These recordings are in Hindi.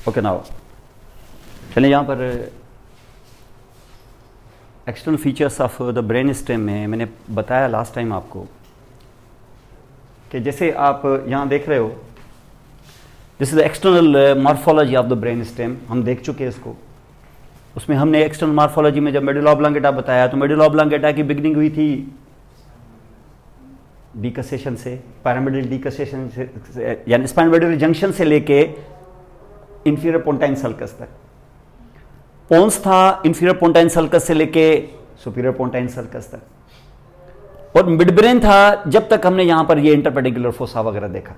ओके नाउ चलिए यहाँ पर external features of the brain stem में मैंने बताया लास्ट टाइम आपको कि जैसे आप यहाँ देख रहे हो this is the external morphology of the brain stem. हम देख चुके हैं इसको। उसमें हमने एक्सटर्नल मॉर्फोलॉजी में जब मेडुला ऑब्लांगेटा बताया तो मेडुला ऑब्लांगेटा की बिगनिंग हुई थी डिकसेशन से, पैरामिडल डिकसेशन से, यानी स्पाइन मेडुलरी जंक्शन से लेके इंफीरियर पोंटाइन सल्कस तक। पोन्स था इंफीरियर पोंटाइन सल्कस से लेके सुपीरियर पोंटाइन सल्कस तक, और मिड ब्रेन था जब तक हमने यहां पर ये इंटरपेडिकुलर फोसा वगैरह देखा।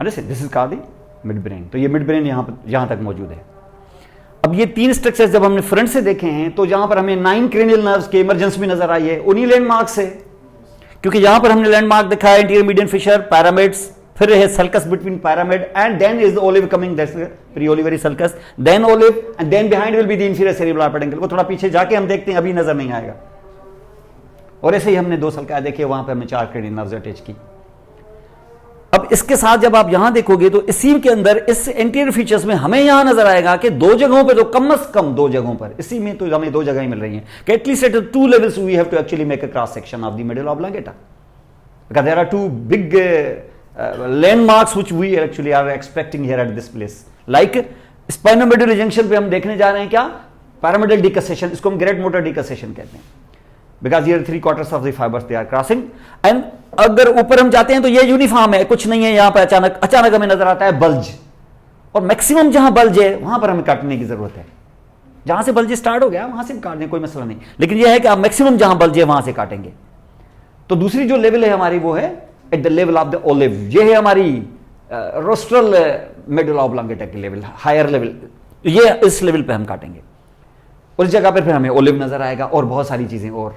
This is called the mid brain. तो ये मिड ब्रेन यहां तक मौजूद है। अब ये तीन स्ट्रक्चर्स जब हमने फ्रंट से देखे हैं तो यहां पर हमें 9 क्रेनियल नर्व्स के इमरजेंस भी नजर आई है उन्हीं लैंडमार्क से, क्योंकि यहां पर हमने लैंडमार्क देखा है इंटीरियर मीडियन फिशर, पैरामिड्स, फिर है sulcus between pyramid and then is the olive coming, that's the pre-olivary sulcus, then olive and then behind will be the inferior cerebral peduncle। वो थोड़ा पीछे जाके हम देखते हैं, अभी नजर नहीं आएगा। और ऐसे ही हमने 2 सल्का देखे, वहां पे हमने 4 क्रेनियल नर्व्स अटैच की। अब इसके साथ जब आप यहां देखोगे तो इसी के अंदर इस एंटीरियर फीचर्स में हमें यहां नजर आएगा कि 2 जगहों पे तो कम से कम 2 जगहों पर, इसी में तो हमें 2 जगह ही मिल रही हैं कि at least at 2 levels we have to actually make a cross section of the medulla oblongata, because there are 2 big landmarks which we actually are expecting here at this place, like spinomedullary junction पे हम देखने जा रहे हैं क्या, pyramidal decussation, इसको हम great motor decussation कहते हैं, because here 3/4 of the fibers they are crossing। and अगर ऊपर हम जाते हैं तो ये यूनिफॉर्म है, कुछ नहीं है यहाँ पे, अचानक हमें नजर आता है बल्ज, और मैक्सिमम जहां बल्ज है वहां पर हमें काटने की जरूरत है। जहां से बल्ज स्टार्ट हो गया वहां से काट दें, कोई मसला नहीं, लेकिन यह है कि आप मैक्सिमम जहां बल्ज है वहां से काटेंगे। तो दूसरी जो लेवल है हमारी वो है at the level of the olive. ये है हमारी रोस्ट्रल मेडुला ऑब्लांगेटा की लेवल, हायर लेवल। ये इस लेवल पे हम काटेंगे और इस जगह पे फिर हमें ओलिव नजर आएगा और बहुत सारी चीजें और।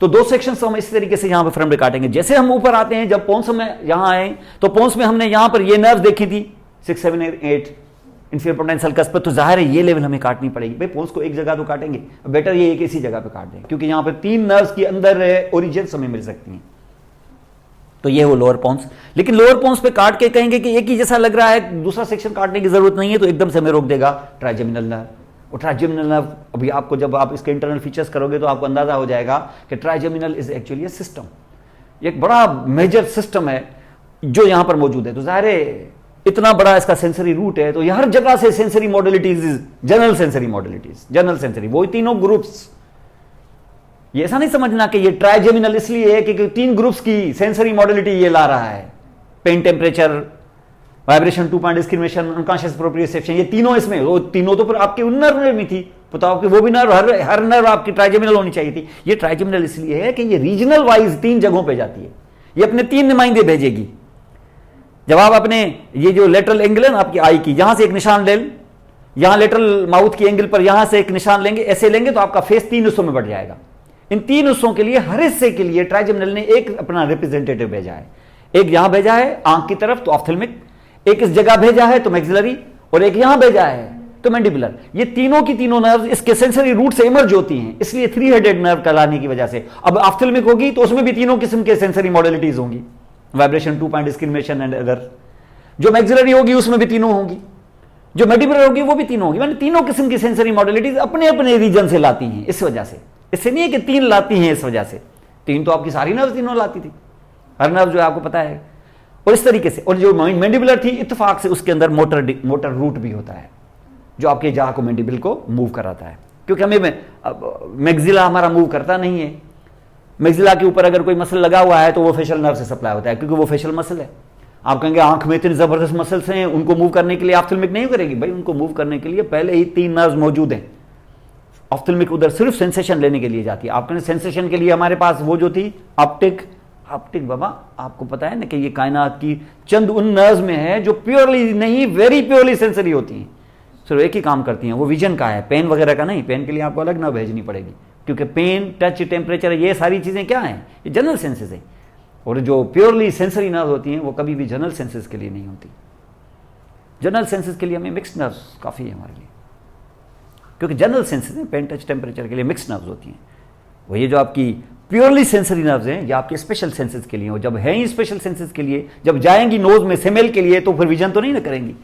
तो 2 सेक्शंस हम इस तरीके से यहां पे फ्रंट पे काटेंगे। जैसे हम ऊपर आते हैं, जब पोन्स में यहां आए तो पोन्स में हमने यहां पर ये नर्व देखी थी 6, 7, 8 इंफीरियर पोंटाइन सल्कस पर, तो जाहिर है ये लेवल हमें काटनी पड़ेगी। भाई पोन्स को एक जगह तो काटेंगे, बेटर ये एक इसी जगह पे काट दें, क्योंकि यहां पर 3 नर्व्स की अंदर ओरिजिन हमें मिल सकती हैं। तो ये वो लोअर पोन्स, लेकिन लोअर पोन्स पे काट के कहेंगे कि एक ही जैसा लग रहा है, दूसरा सेक्शन काटने की जरूरत नहीं है, तो एकदम से हमें रोक देगा ट्राइजेमिनल नर्व। और ट्राइजेमिनल नर्व अभी आपको जब आप इसके इंटरनल फीचर्स करोगे तो आपको अंदाजा हो जाएगा कि ट्राइजेमिनल इज एक्चुअली सिस्टम, एक बड़ा मेजर सिस्टम है जो यहां पर मौजूद है। तो जाहिर है इतना बड़ा इसका सेंसरी रूट है, तो हर जगह से sensory modalities, general sensory modalities, general sensory, वो तीनों ग्रुप्स। ये ऐसा नहीं समझना कि ये ट्राइजेमिनल इसलिए है कि 3 ग्रुप्स की सेंसरी मॉडलिटी ये ला रहा है, pain, temperature, vibration, 2 point discrimination, unconscious proprioception, ये तीनों इसमें, वो तीनों तो फिर आपके उन नर्व में थी, बताओ कि वो भी नर्व, हर नर्व आपकी ट्राइजेमिनल होनी चाहिए थी। ये ट्राइजेमिनल इसलिए है कि ये रीजनल वाइज 3 जगहों पे जाती है, ये अपने 3 नुमाइंदे भेजेगी। जब आप अपने ये जो लेटरल एंगल है ना आपकी आई की, यहां से एक निशान ले, यहां लेटरल माउथ की एंगल पर यहां से एक निशान लेंगे, ऐसे लेंगे तो आपका फेस 3 हिस्सों में बढ़ जाएगा। इन 3 हिस्सों के लिए, हर हिस्से के लिए ट्राइजेमिनल ने एक अपना रिप्रेजेंटेटिव भेजा है। एक यहां भेजा है आंख की तरफ तो ऑफ्थेल्मिक, एक इस जगह भेजा है तो मैक्सिलरी, और एक यहां भेजा है तो मैंडिबुलर। ये तीनों की तीनों नर्व इसके सेंसरी रूट से इमर्ज होती हैं, इसलिए 3 हेडेड नर्व कहलाने की वजह से। अब ऑफ्थेल्मिक होगी तो उसमें भी 3 किस्म के सेंसरी मॉडलिटीज होंगी, vibration, 2 point discrimination and other. जो मैक्सिलरी होगी उसमें भी 3 होंगी, जो मैंडिबुलर होगी वो भी 3 होगी। मैंने 3 किस्म की सेंसरी मॉडलिटीज अपने अपने रीजन से लाती हैं। इस वजह से, इससे नहीं है कि 3 लाती हैं इस वजह से, 3 तो आपकी सारी नर्व तीनों लाती थी, हर नर्व जो है आपको पता है। और इस तरीके से, और जो मैंडिबुलर थी इत्तेफाक से उसके अंदर मोटर रूट भी होता है जो आपके जाह को मैंडिबल को मूव कराता है, क्योंकि हमें मैक्सिला हमारा मूव करता नहीं है। मैक्सिला के ऊपर अगर कोई मसल लगा हुआ है तो वो फेशियल नर्व से सप्लाई होता है, क्योंकि वो फेशियल मसल है। आप कहेंगे आंख में इतनी जबरदस्त मसल्स हैं, उनको मूव करने के लिए ऑफ्थेल्मिक नहीं करेगी। भाई उनको मूव करने के लिए पहले ही 3 नर्व मौजूद हैं। ऑफ्थेल्मिक उधर सिर्फ सेंसेशन लेने के लिए जाती है। आपने सेंसेशन के लिए हमारे पास वो जो थी ऑप्टिक बाबा, आपको पता है ना कि ये कायनात की चंद उन नर्व्स में है जो प्योरली नहीं, वेरी प्योरली सेंसरी होती हैं, सिर्फ एक ही काम करती हैं, वो विजन का है, पेन वगैरह का नहीं। पेन के लिए आपको अलग नर्व भेजनी पड़ेगी, क्योंकि पेन, टच, टेम्परेचर, ये सारी चीजें क्या हैं, ये जनरल सेंसेस है। और जो प्योरली सेंसरी नर्व होती हैं वो कभी भी जनरल सेंसेस के लिए नहीं होती। जनरल सेंसेस के लिए हमें मिक्स्ड नर्व्स काफी है हमारे लिए, क्योंकि जनरल सेंसेस हैं, पेन, टच, टेम्परेचर के लिए मिक्स्ड नर्व्स होती हैं। वो ये जो आपकी प्योरली सेंसरी नर्व्स हैं ये आपके स्पेशल सेंसेस के लिए हो। जब हैं ही स्पेशल सेंसेस के लिए, जब जाएंगी नोज में स्मेल के लिए तो फिर विजन तो नहीं ना करेंगी।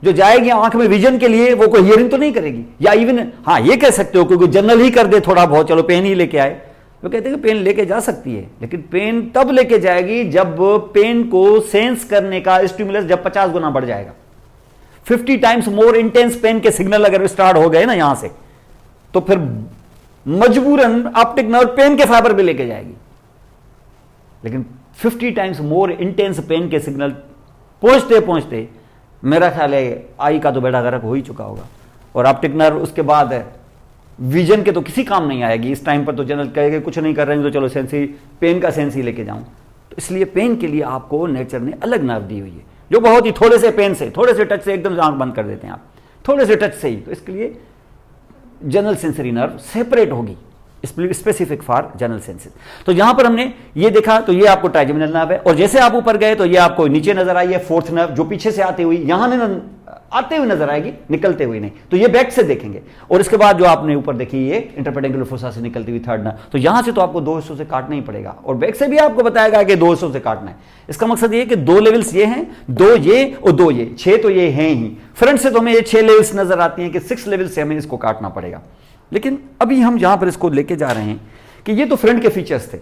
जो जाएगी आंख में विजन के लिए, वो कोई हियरिंग तो नहीं करेगी। या इवन हाँ ये कह सकते हो क्योंकि जनरल ही कर दे थोड़ा बहुत, चलो पेन ही लेके आए, तो कहते हैं कि पेन लेके जा सकती है, लेकिन पेन तब लेके जाएगी जब पेन को सेंस करने का स्टिमुलस जब 50 गुना बढ़ जाएगा। 50 टाइम्स मोर इंटेंस पेन के सिग्नल अगर स्टार्ट हो गए ना यहां से, तो फिर मजबूरन ऑप्टिक नर्व पेन के फाइबर भी लेके जाएगी। लेकिन 50 टाइम्स मोर इंटेंस पेन के सिग्नल पहुंचते पहुंचते मेरा ख्याल है आई का तो बेड़ा गर्क हो ही चुका होगा, और ऑप्टिक नर्व उसके बाद है विजन के तो किसी काम नहीं आएगी। इस टाइम पर तो जनरल कहेगा कुछ नहीं कर रहे हैं तो चलो सेंसी, पेन का सेंसी लेके जाऊं। तो इसलिए पेन के लिए आपको नेचर ने अलग नर्व दी हुई है, जो बहुत ही थोड़े से पेन से, थोड़े से टच से एकदम आंख बंद कर देते हैं आप, थोड़े से टच से ही। तो इसके लिए जनरल सेंसरी नर्व सेपरेट होगी, स्पेसिफिक फॉर जनरल सेंसेस। तो यहां पर हमने ये देखा, तो ये आपको ट्राइजेमिनल नर्व है, और जैसे आप ऊपर गए तो ये आपको नीचे नजर आई है फोर्थ नर्व, जो पीछे से आते हुई यहां आते हुए नजर आएगी, निकलते हुए नहीं, तो ये बैक से देखेंगे। और इसके बाद जो आपने ऊपर देखी ये इंटरपेडिकुलर फोसा से निकलती हुई थर्ड नर्व, तो यहां से तो आपको 2 हिस्सों से काटना ही पड़ेगा, और बैक से भी आपको बताएगा कि 2 हिस्सों से काटना है। इसका मकसद ये कि 2 लेवल्स ये हैं, 2 ये और 2 ये, 6 तो ये हैं ही। फ्रंट से तो हमें ये 6 लेवल्स नजर आती हैं कि 6 लेवल से हमें इसको काटना पड़ेगा। लेकिन अभी हम जहां पर इसको लेके जा रहे हैं कि ये तो फ्रंट के फीचर्स थे,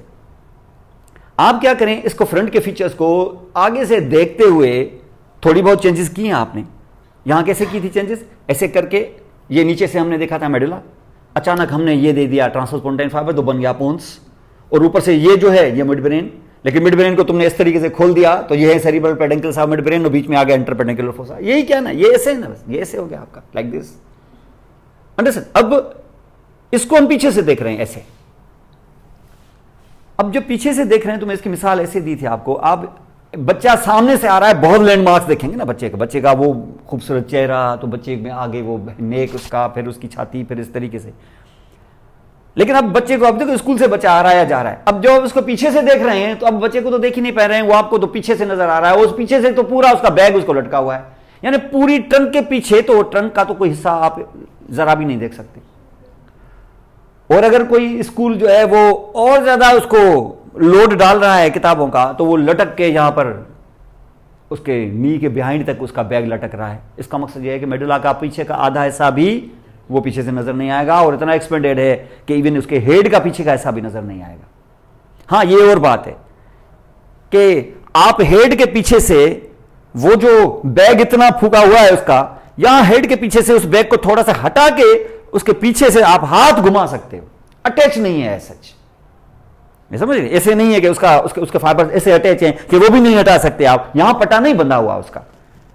आप क्या करें, इसको फ्रंट के फीचर्स को आगे से देखते हुए थोड़ी बहुत चेंजेस की हैं आपने। यहां कैसे की थी चेंजेस, ऐसे करके ये नीचे से हमने देखा था मेडुला, अचानक हमने ये दे दिया ट्रांसपोर्टेंट फाइबर, तो बन गया पोन्स, और ऊपर से ये जो है ये मिड ब्रेन, लेकिन मिड ब्रेन को तुमने इस तरीके से खोल दिया तो ये है सेरिब्रल पेडुंकल्स ऑफ मिड ब्रेन, और बीच में आ गया इंटरपेडिकुलर फोसा। यही क्या ना, ये ऐसे है ना, बस ये ऐसे हो गया आपका, लाइक दिस, अंडरस्टैंड। अब इसको हम पीछे से देख रहे हैं ऐसे। अब जब पीछे से देख रहे हैं तो मैं इसकी मिसाल ऐसे दी थी आपको, आप बच्चा सामने से आ रहा है, बहुत लैंडमार्क्स देखेंगे ना बच्चे का वो खूबसूरत चेहरा, तो बच्चे में आगे वो नेक उसका, फिर उसकी छाती, फिर इस तरीके से। लेकिन अब बच्चे को, अब देखो स्कूल से बच्चा आ रहा है या जा रहा है, अब जब आप उसको पीछे से देख रहे हैं तो अब बच्चे को तो देख ही नहीं पा रहे हैं, वो आपको तो पीछे से नजर आ रहा है, उस पीछे से तो पूरा उसका बैग उसको लटका हुआ है, यानी पूरी ट्रंक के पीछे, तो ट्रंक का तो कोई हिस्सा आप जरा भी नहीं देख सकते। और अगर कोई स्कूल जो है वो और ज्यादा उसको लोड डाल रहा है किताबों का, तो वो लटक के यहां पर उसके नी के बिहाइंड तक उसका बैग लटक रहा है। इसका मकसद यह है कि मेडुला का पीछे का आधा हिस्सा भी वो पीछे से नजर नहीं आएगा, और इतना एक्सपेंडेड है कि इवन उसके हेड का पीछे का हिस्सा भी नजर नहीं आएगा। हाँ, ये और बात है कि आप हेड के पीछे से वो जो बैग इतना फूका हुआ है उसका, यहां हेड के पीछे से उस बैग को थोड़ा सा हटा के उसके पीछे से आप हाथ घुमा सकते हो, अटैच नहीं है सच, नहीं समझ रहे, ऐसे नहीं है कि उसके फाइबर ऐसे अटैच हैं कि वो भी नहीं हटा सकते आप, यहां पट्टा नहीं बंधा हुआ उसका,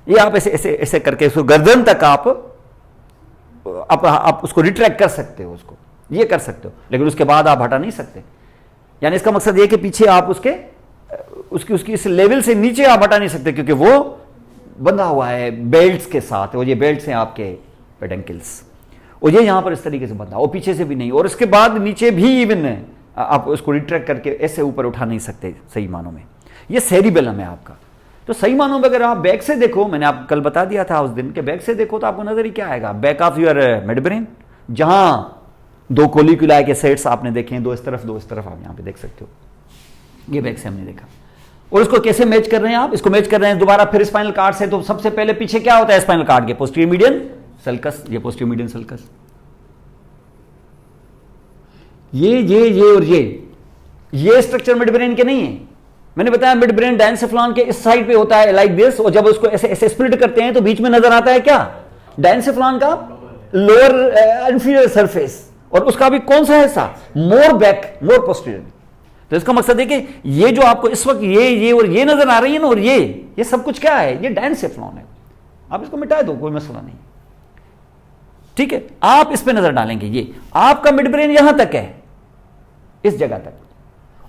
ये आप ऐसे ऐसे ऐसे करके उसको गर्दन तक आप उसको रिट्रैक्ट कर सकते हो, उसको ये कर सकते हो, लेकिन उसके बाद आप हटा नहीं सकते। यानी इसका मकसद ये कि पीछे आप उसकी इस लेवल से नीचे आप हटा नहीं सकते, क्योंकि वो बंधा हुआ है बेल्ट्स के साथ, और ये बेल्ट्स हैं आपके पेडंकल्स, और ये यहां पर इस तरीके से बंधा, और पीछे से भी नहीं, और इसके बाद नीचे भी इवन आप उसको रिट्रैक्ट करके ऐसे ऊपर उठा नहीं सकते सही मानों में। ये सेरिबेलम है आपका। तो सही मानों में अगर आप बैक से देखो, मैंने आप कल बता दिया था उस दिन के, बैक से देखो तो आपको नजर ही क्या आएगा, back of your mid brain, जहां 2 कोलिक्युलाई के सेट्स आपने देखे हैं, 2 इस तरफ 2 इस तरफ, आप यहां पे देख सकते हो। ये बैक से हमने देखा। और इसको कैसे मैच कर रहे हैं आप, इसको मैच कर रहे हैं दोबारा फिर स्पाइनल कार्ड से। तो सबसे पहले पीछे क्या होता है स्पाइनल कार्ड के, पोस्टीरियर मीडियन सल्कस, ये पोस्टीरियर मीडियन सल्कस, ये और ये स्ट्रक्चर मिड ब्रेन के नहीं है। मैंने बताया मिड ब्रेन डायनसेफ्लॉन के इस साइड पे होता है लाइक दिस, और जब उसको ऐसे ऐसे स्प्लिट करते हैं तो बीच में नजर आता है क्या, डायनसेफ्लॉन का लोअर इंफीरियर सरफेस, और उसका भी कौन सा हिस्सा, मोर बैक, मोर पोस्टीरियर। तो इसका मकसद है कि ये जो आपको इस वक्त ये और ये नजर आ रही है ना, और ये सब कुछ क्या है, ये डायनसेफ्लॉन है। आप इसको मिटा दो, कोई मसला नहीं, ठीक है। आप इस पे नजर डालेंगे, ये आपका मिड ब्रेन यहां तक है, इस जगह तक,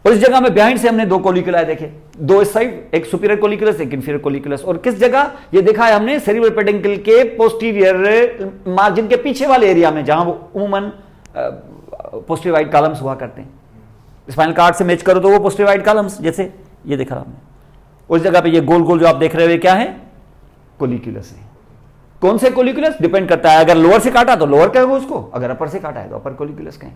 और इस जगह में बिहाइंड से हमने 2 कोलिक्युलाई देखे, 2 इस साइड, एक सुपीरियर कोलिक्युलस एक इंफीरियर कोलिक्युलस, और किस जगह ये देखा है हमने, सेरिब्रल पेडुंकल के पोस्टीरियर मार्जिन के पीछे वाले एरिया में, जहां वो उमूमन पोस्टीरियर वाइट कॉलम्स हुआ करते हैं। स्पाइनल कार्ड से मैच करो तो वो पोस्टीरियर वाइट कॉलम्स, जैसे ये देखा हमने, उस जगह पे ये गोल गोल जो आप देख रहे हो क्या है, कोलिक्युलस है। कौन से कोलिक्युलस डिपेंड करता है, अगर लोअर से काटा तो लोअर कहेंगे उसको, अगर अपर से काटा है तो अपर कोलिक्युलस कहें।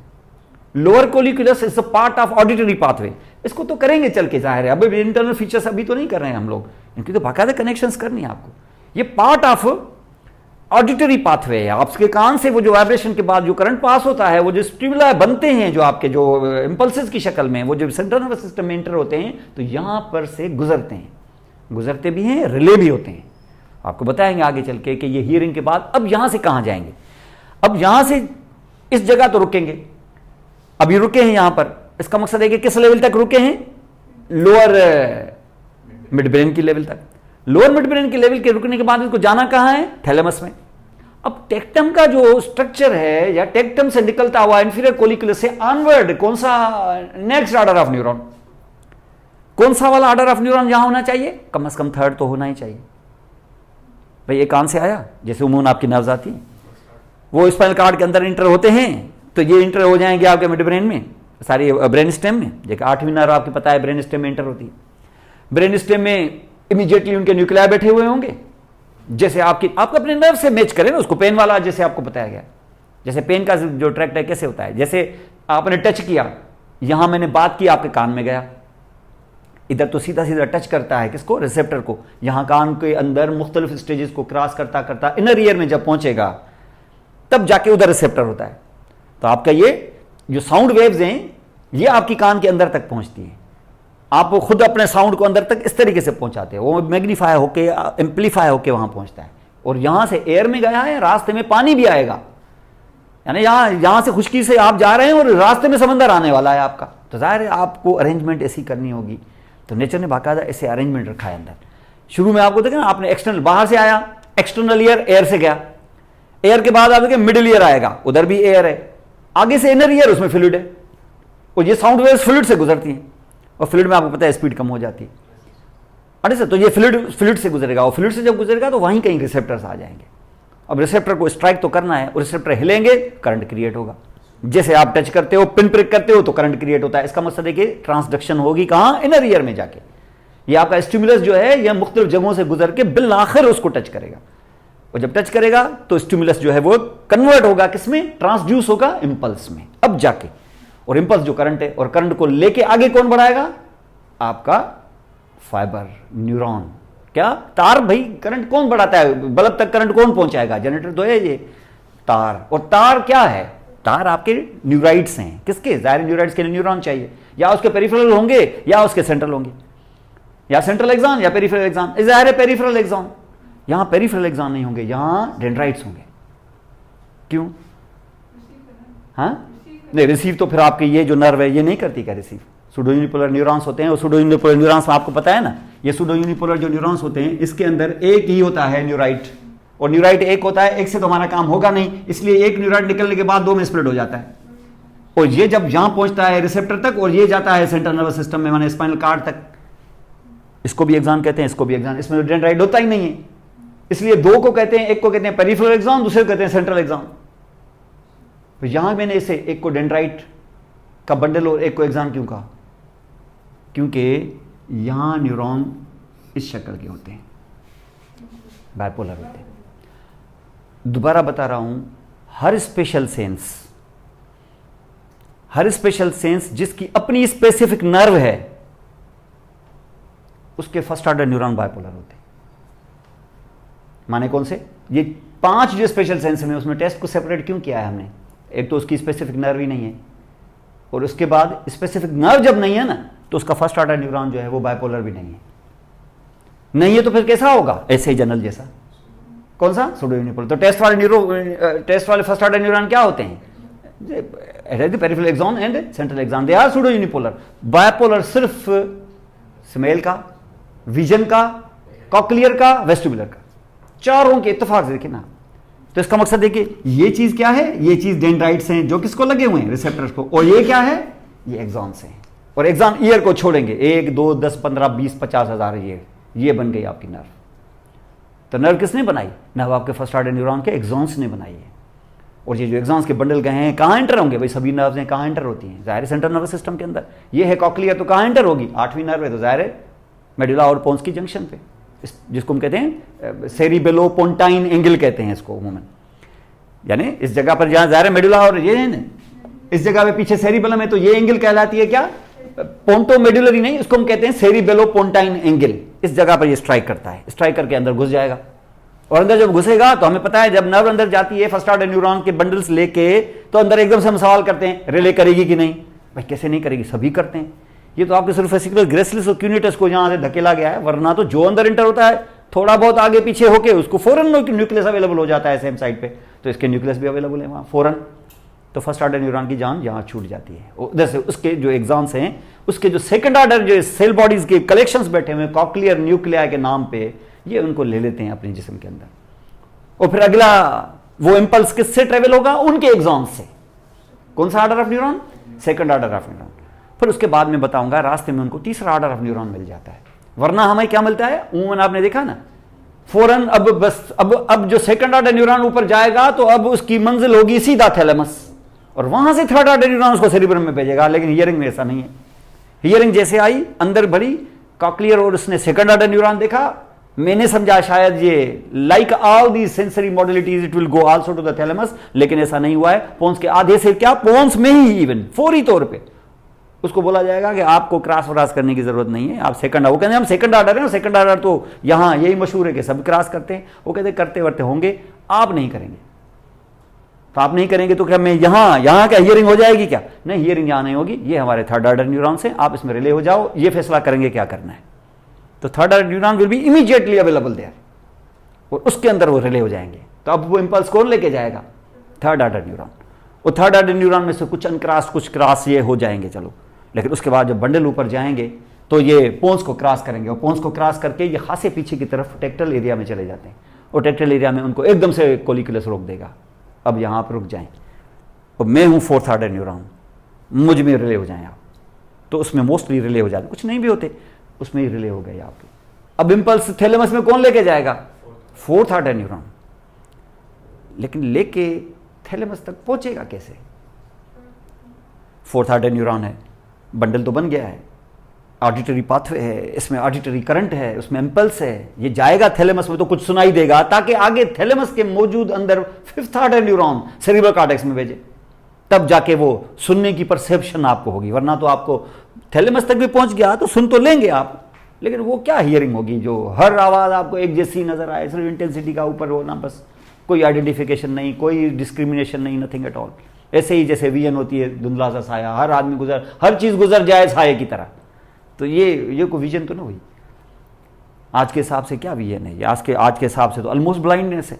Lower colliculus is a part of auditory pathway, इसको तो करेंगे चल के, जाहिर है अब इंटरनल फीचर्स अभी तो नहीं कर रहे हैं हम लोग, इनकी तो बाकायदा कनेक्शंस करनी है आपको। ये पार्ट ऑफ ऑडिटरी पाथवे है, आपके कान से वो जो वाइब्रेशन के बाद जो करंट पास होता है, वो जो स्टिमुलाई बनते हैं जो आपके जो इंपल्सेस की शक्ल में, वो जो सेंट्रल नर्वस सिस्टम में एंटर होते हैं तो यहां पर से गुजरते हैं, गुजरते भी हैं, रिले भी होते हैं। आपको बताएंगे आगे चल के कि ये हियरिंग के बाद अब यहां से कहां जाएंगे। अब यहां से इस जगह तो रुकेंगे, अभी रुके हैं यहां पर, इसका मकसद है कि किस लेवल तक रुके हैं, लोअर मिड ब्रेन की लेवल तक। लोअर मिड ब्रेन के लेवल के रुकने के बाद इसको जाना कहां है, थैलेमस में। अब टेक्टम का जो स्ट्रक्चर है या टेक्टम से निकलता हुआ इंफीरियर कोलिकुलस से ऑनवर्ड कौन सा नेक्स्ट ऑर्डर ऑफ न्यूरॉन, कौन सा वाला ऑर्डर ऑफ न्यूरॉन यहां होना चाहिए, कम से कम थर्ड तो होना ही चाहिए। भाई ये कान से आया, जैसे उमूमन आपकी नर्व्स आती है, वो स्पाइनल कॉर्ड के अंदर इंटर होते हैं तो ये इंटर हो जाएंगे आपके मिड ब्रेन में, सारी ब्रेन स्टेम में। जैसे 8वीं नर्व आपको पता है ब्रेन स्टेम में इंटर होती है। ब्रेन स्टेम में इमीडिएटली उनके न्यूक्लियाई बैठे हुए होंगे, जैसे आपकी आप अपने नर्व से मैच करें ना उसको, पेन वाला जैसे आपको बताया गया, जैसे पेन का जो ट्रैक्ट है कैसे होता है, जैसे आपने टच किया, यहां मैंने बात की आपके कान में गया, इधर तो सीधा सीधा टच करता है किसको, रिसेप्टर को, यहां कान के अंदर मुख्तलिफ स्टेजेस को क्रॉस करता करता इनर ईयर में जब पहुंचेगा तब जाके उधर रिसेप्टर होता है। तो आपका ये जो साउंड वेव्स हैं ये आपकी कान के अंदर तक पहुंचती हैं, आप खुद अपने साउंड को अंदर तक इस तरीके से पहुंचाते हैं, वो मैग्नीफाई होके एम्पलीफाई होके वहां पहुंचता है। और यहां से एयर में गया है, रास्ते में पानी भी आएगा, यानी यहां से खुशकी से आप जा रहे हैं और रास्ते में समंदर आने वाला है आपका, तो जाहिर है आपको अरेंजमेंट ऐसी करनी होगी। तो नेचर ने बाकायदा ऐसे अरेंजमेंट रखा है अंदर। शुरू में आपको देखा ना, आपने एक्सटर्नल बाहर से आया, एक्सटर्नल ईयर, एयर से गया, एयर के बाद आप देखिए मिडिल ईयर आएगा, उधर भी एयर है, आगे से इनर ईयर, उसमें फ्लूइड है, और ये साउंड वेव्स फ्लूइड से गुजरती हैं, और फ्लूइड में आपको पता है स्पीड कम हो जाती है। अरे सर, तो ये फ्लूइड से गुजरेगा, और फ्लूइड से जब गुजरेगा तो वहीं कहीं रिसेप्टर्स आ जाएंगे। अब रिसेप्टर को स्ट्राइक तो करना है, और रिसेप्टर हिलेंगे, करंट क्रिएट होगा। जैसे आप टच करते हो, पिन प्रिक करते हो तो करंट क्रिएट होता है। इसका मतलब है कि ट्रांसडक्शन होगी कहां, इनर ईयर में जाके। ये आपका स्टिमुलस जो है यह मुख्तलिफ जगहों से गुजर के बिल आखिर उसको टच करेगा, और जब टच करेगा तो स्टिमुलस जो है वो कन्वर्ट होगा किसमें, ट्रांसड्यूस होगा इम्पल्स में अब जाके। और इम्पल्स जो करंट है, और करंट को लेके आगे कौन बढ़ाएगा, आपका फाइबर न्यूरॉन। क्या तार, भाई करंट कौन बढ़ाता है, बल्ब तक करंट कौन पहुंचाएगा, जनरेटर तो है ये तार। और तार क्या है, तार आपके न्यूराइड्स हैं, किसके, जाहिर न्यूराइड्स के लिए न्यूरॉन चाहिए, या उसके पेरिफेरल होंगे या उसके सेंट्रल होंगे, या सेंट्रल एक्सॉन या पेरिफेरल एक्सॉन। जाहिर है पेरिफेरल एक्सॉन, यहां पेरिफेरल एक्सॉन नहीं होंगे, यहां डेंड्राइट्स होंगे। क्यों, हाँ नहीं, रिसीव तो फिर आपके ये जो नर्व है ये नहीं करती क्या रिसीव, सूडोयूनिपोलर न्यूरॉन्स होते हैं, और सूडोयूनिपोलर न्यूरॉन्स आपको पता है ना, ये सूडोयूनिपोलर जो न्यूरॉन्स होते हैं इसके अंदर एक ही होता है न्यूराइट, और न्यूराइट एक होता है, एक से तो हमारा काम होगा नहीं, इसलिए एक न्यूराइट निकलने के बाद दो में स्प्लिट हो जाता है। और ये जब यहां पहुंचता है रिसेप्टर तक, और ये जाता है सेंट्रल नर्वस सिस्टम में, माने स्पाइनल कॉर्ड तक, इसको भी एक्सॉन कहते हैं, इसको भी एक्सॉन, इसमें डेंड्राइट होता ही नहीं है, इसलिए दो को कहते हैं, एक को कहते हैं पेरिफेरल एक्सॉन, दूसरे को कहते हैं सेंट्रल एक्सॉन। तो यहां मैंने इसे एक को डेंड्राइट का बंडल और एक को एक्सॉन क्यों कहा, क्योंकि यहां न्यूरॉन इस शक्ल के होते हैं, बाइपोलर होते हैं। दोबारा बता रहा हूं, हर स्पेशल सेंस जिसकी अपनी स्पेसिफिक नर्व है उसके फर्स्ट ऑर्डर न्यूरॉन बाइपोलर होते हैं। माने कौन से, ये 5 जो स्पेशल सेंस में, उसमें टेस्ट को सेपरेट क्यों किया है हमने, एक तो उसकी स्पेसिफिक नर्व ही नहीं है, और उसके बाद स्पेसिफिक नर्व जब नहीं है ना तो उसका फर्स्ट ऑर्डर न्यूरॉन जो है वो बाइपोलर भी नहीं है तो फिर कैसा होगा, ऐसे ही जनरल जैसा। कौन सा, सूडोयूनिपोलर। तो टेस्ट वाले फर्स्ट ऑर्डर न्यूरॉन क्या होते हैं, peripheral axon and central axon, they are pseudounipolar. Bipolar सिर्फ स्मेल का, विजन का, कॉक्लियर का, वेस्टिबुलर का, चारों के इत्तेफाक से देखिए ना। तो इसका मकसद देखिए, ये चीज क्या है, ये चीज डेंड्राइट्स हैं जो किसको लगे हुए हैं, रिसेप्टर्स को, और ये क्या है, ये एक्सॉन्स हैं। और एक्सॉन ईयर को छोड़ेंगे, 1 2 10 15 20 50 हजार ये बन गई आपकी नर्व। तो नर्व किसने बनाई, नर्व आपके फर्स्ट ऑर्डर न्यूरॉन के एक्सॉन्स ने बनाई है। और ये जो एक्सॉन्स के बंडल गए हैं कहाँ एंटर होंगे, भाई सभी नर्व्स हैं, कहाँ एंटर होती हैं, जाहिर सेंट्रल नर्वस सिस्टम के अंदर। ये है कॉक्लियर, तो कहाँ एंटर होगी, 8वीं नर्व है तो जाहिर है मेडुला और पोन्स की जंक्शन पे, जिसको हम कहते हैं सेरिबेलोपोंटाइन एंगल कहते हैं इसको उमूमन, यानी इस जगह पर जहां जाहिर है मेडुला और ये है ना, इस जगह पे पीछे सेरिबेलम है, तो ये एंगल कहलाती है क्या, पोंटो मेडुलरी नहीं, इसको हम कहते हैं सेरिबेलोपोंटाइन एंगल। इस जगह पर ये स्ट्राइक करता है, स्ट्राइक करके अंदर घुस जाएगा, और अंदर जब घुसेगा तो हमें पता है जब नर्व अंदर जाती है फर्स्ट ऑर्डर न्यूरॉन के बंडल्स लेके, तो अंदर एकदम से हम सवाल करते हैं रिले करेगी कि नहीं। भाई कैसे नहीं करेगी, सभी करते हैं। ये तो आपके सिर्फ वेसिकुलर ग्रेसिलिस और क्यूनिटस को यहां से धकेला गया है, वरना तो जो अंदर इंटर होता है थोड़ा बहुत आगे पीछे होके उसको फौरन न्यूक्लियस अवेलेबल हो जाता है सेम साइड पे, तो इसके न्यूक्लियस भी अवेलेबल है वहां फौरन। तो फर्स्ट ऑर्डर न्यूरॉन की जान यहां छूट जाती है। उधर से उसके जो एग्जाम्स हैं, उसके जो सेकंड ऑर्डर जो सेल बॉडीज के कलेक्शंस बैठे हुए कॉक्लियर न्यूक्लिया के नाम पे, ये उनको ले लेते हैं अपने जिस्म के अंदर। और फिर अगला वो इंपल्स किससे ट्रेवल होगा, उनके एग्जाम्स से। कौन सा order of neuron, second order of neuron. फिर उसके बाद में बताऊंगा रास्ते में उनको तीसरा ऑर्डर ऑफ न्यूरॉन मिल जाता है। वरना हमें क्या मिलता है, उमूमन आपने देखा ना, फौरन अब जो सेकंड ऑर्डर न्यूरॉन ऊपर जाएगा तो अब उसकी मंजिल होगी सीधा थैलेमस, और वहां से थर्ड ऑर्डर न्यूरॉन उसको सेरिब्रम में भेजेगा। लेकिन हियरिंग में ऐसा नहीं है। हियरिंग जैसे आई अंदर भरी कॉक्लियर और उसने सेकंड ऑर्डर न्यूरॉन देखा, मैंने समझा शायद ये like all the sensory modalities it will go also to the thalamus, लेकिन ऐसा नहीं हुआ है। पोन्स के आधे से क्या, पोन्स में ही इवन फौरी तौर पे उसको बोला जाएगा कि आपको क्रॉस व्रास करने की जरूरत नहीं है, आप सेकंड, वो कहते हैं हम सेकंड ऑर्डर है, सेकंड ऑर्डर तो यहां यही मशहूर है कि सब क्रॉस करते हैं। वो कहते करते वर्ते होंगे, आप नहीं करेंगे। तो आप नहीं करेंगे तो क्या मैं यहां क्या हियरिंग हो जाएगी क्या, नहीं हियरिंग यहां नहीं होगी, ये हमारे थर्ड ऑर्डर न्यूरॉन से, आप इसमें रिले हो जाओ, ये फैसला करेंगे क्या करना है। तो third order neuron will be immediately available there, और उसके अंदर वो रिले हो जाएंगे। तो अब वो इंपल्स कौन लेके जाएगा, थर्ड ऑर्डर न्यूरॉन। और थर्ड ऑर्डर न्यूरॉन में से कुछ अनक्रॉस कुछ क्रॉस ये हो जाएंगे, चलो। लेकिन उसके बाद जब बंडल ऊपर जाएंगे तो ये पोन्स को क्रॉस करेंगे, और पोन्स को क्रॉस करके ये खासे पीछे की तरफ टेक्टल एरिया में चले जाते हैं, और टेक्टल एरिया में उनको एकदम से कोलिकुलस रोक देगा, अब यहां पर रुक जाएं, और मैं हूं फोर्थ ऑर्डर न्यूरॉन, मुझ में रिले हो जाएं आप। तो उसमें मोस्टली रिले हो जाते, कुछ नहीं भी होते, उसमें ही रिले हो गए आपके। अब इंपल्स थैलेमस में कौन लेके जाएगा, फोर्थ ऑर्डर न्यूरॉन। लेकिन लेके थैलेमस तक पहुंचेगा कैसे, फोर्थ ऑर्डर न्यूरॉन है, बंडल तो बन गया है, ऑडिटरी पाथवे है, इसमें ऑडिटरी करंट है, उसमें इंपल्स है, ये जाएगा थैलेमस में तो कुछ सुनाई देगा, ताकि आगे थैलेमस के मौजूद अंदर fifth order neuron cerebral cortex में भेजे, तब जाके वो सुनने की परसेप्शन आपको होगी। वरना तो आपको थैलेमस तक भी पहुंच गया तो सुन तो लेंगे आप, लेकिन वो क्या हियरिंग होगी जो हर आवाज आपको एक जैसी नजर आए, सिर्फ इंटेंसिटी का ऊपर होना बस, कोई आइडेंटिफिकेशन नहीं, कोई डिस्क्रिमिनेशन नहीं, नथिंग एट ऑल। ऐसे ही जैसे विजन होती है धुंधला सा साया, हर आदमी हर चीज गुजर जाए साये की तरह, तो ये कोई विजन तो ना हुई। आज के हिसाब से क्या विजन है, आज के हिसाब से तो ऑलमोस्ट ब्लाइंडनेस है।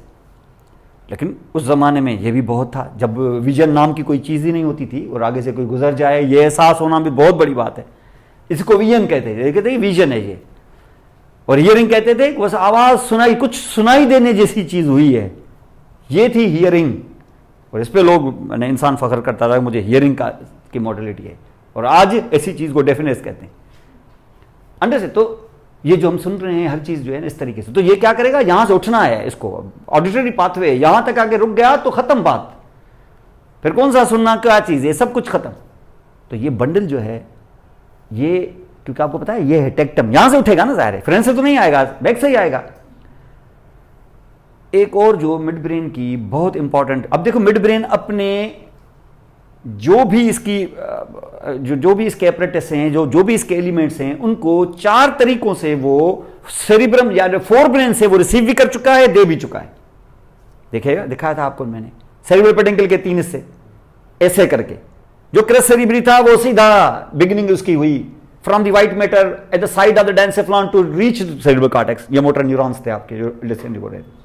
लेकिन उस जमाने में ये भी बहुत था, जब विजन नाम की कोई चीज ही नहीं होती थी, और आगे से कोई गुजर जाए ये एहसास होना भी बहुत बड़ी बात है। इसको विजन कहते थे, कहते विजन है ये। और हियरिंग कहते थे बस आवाज सुनाई, कुछ सुनाई देने जैसी चीज हुई है, ये थी हियरिंग। और इस पे लोग इंसान फख्र करता था मुझे हियरिंग की मॉडलिटी है, और आज ऐसी चीज को डेफिनेस कहते हैं। अंडर से तो ये जो हम सुन रहे हैं हर चीज जो है ना इस तरीके से, तो ये क्या करेगा, यहां से उठना है, इसको ऑडिटरी पाथवे यहां तक आके रुक गया तो खत्म बात, फिर कौन सा सुनना क्या चीज, ये सब कुछ खत्म। तो ये बंडल जो है ये, क्योंकि आपको पता है ये है टेक्टम, यहां से उठेगा ना, जाहिर है फ्रंट से तो नहीं आएगा, बैक से ही आएगा। एक और जो मिड ब्रेन की बहुत इंपॉर्टेंट, अब देखो मिड ब्रेन अपने जो भी इसकी जो भी इसके एपरेटस हैं, जो भी इसके एलिमेंट्स हैं, उनको चार तरीकों से वो सेरिब्रम या फोर ब्रेन से वो रिसीव भी कर चुका है, दे भी चुका है। देखिएगा, दिखाया था आपको मैंने, सेरिब्रल पेडिकल के 3 हिस्से ऐसे करके, जो क्रस सेरिब्री था वो सीधा बिगिनिंग उसकी हुई from the white matter at the side of the diencephalon to reach cerebral cortex, ये मोटर न्यूरॉन्स थे आपके जो लिसन हो रहे थे।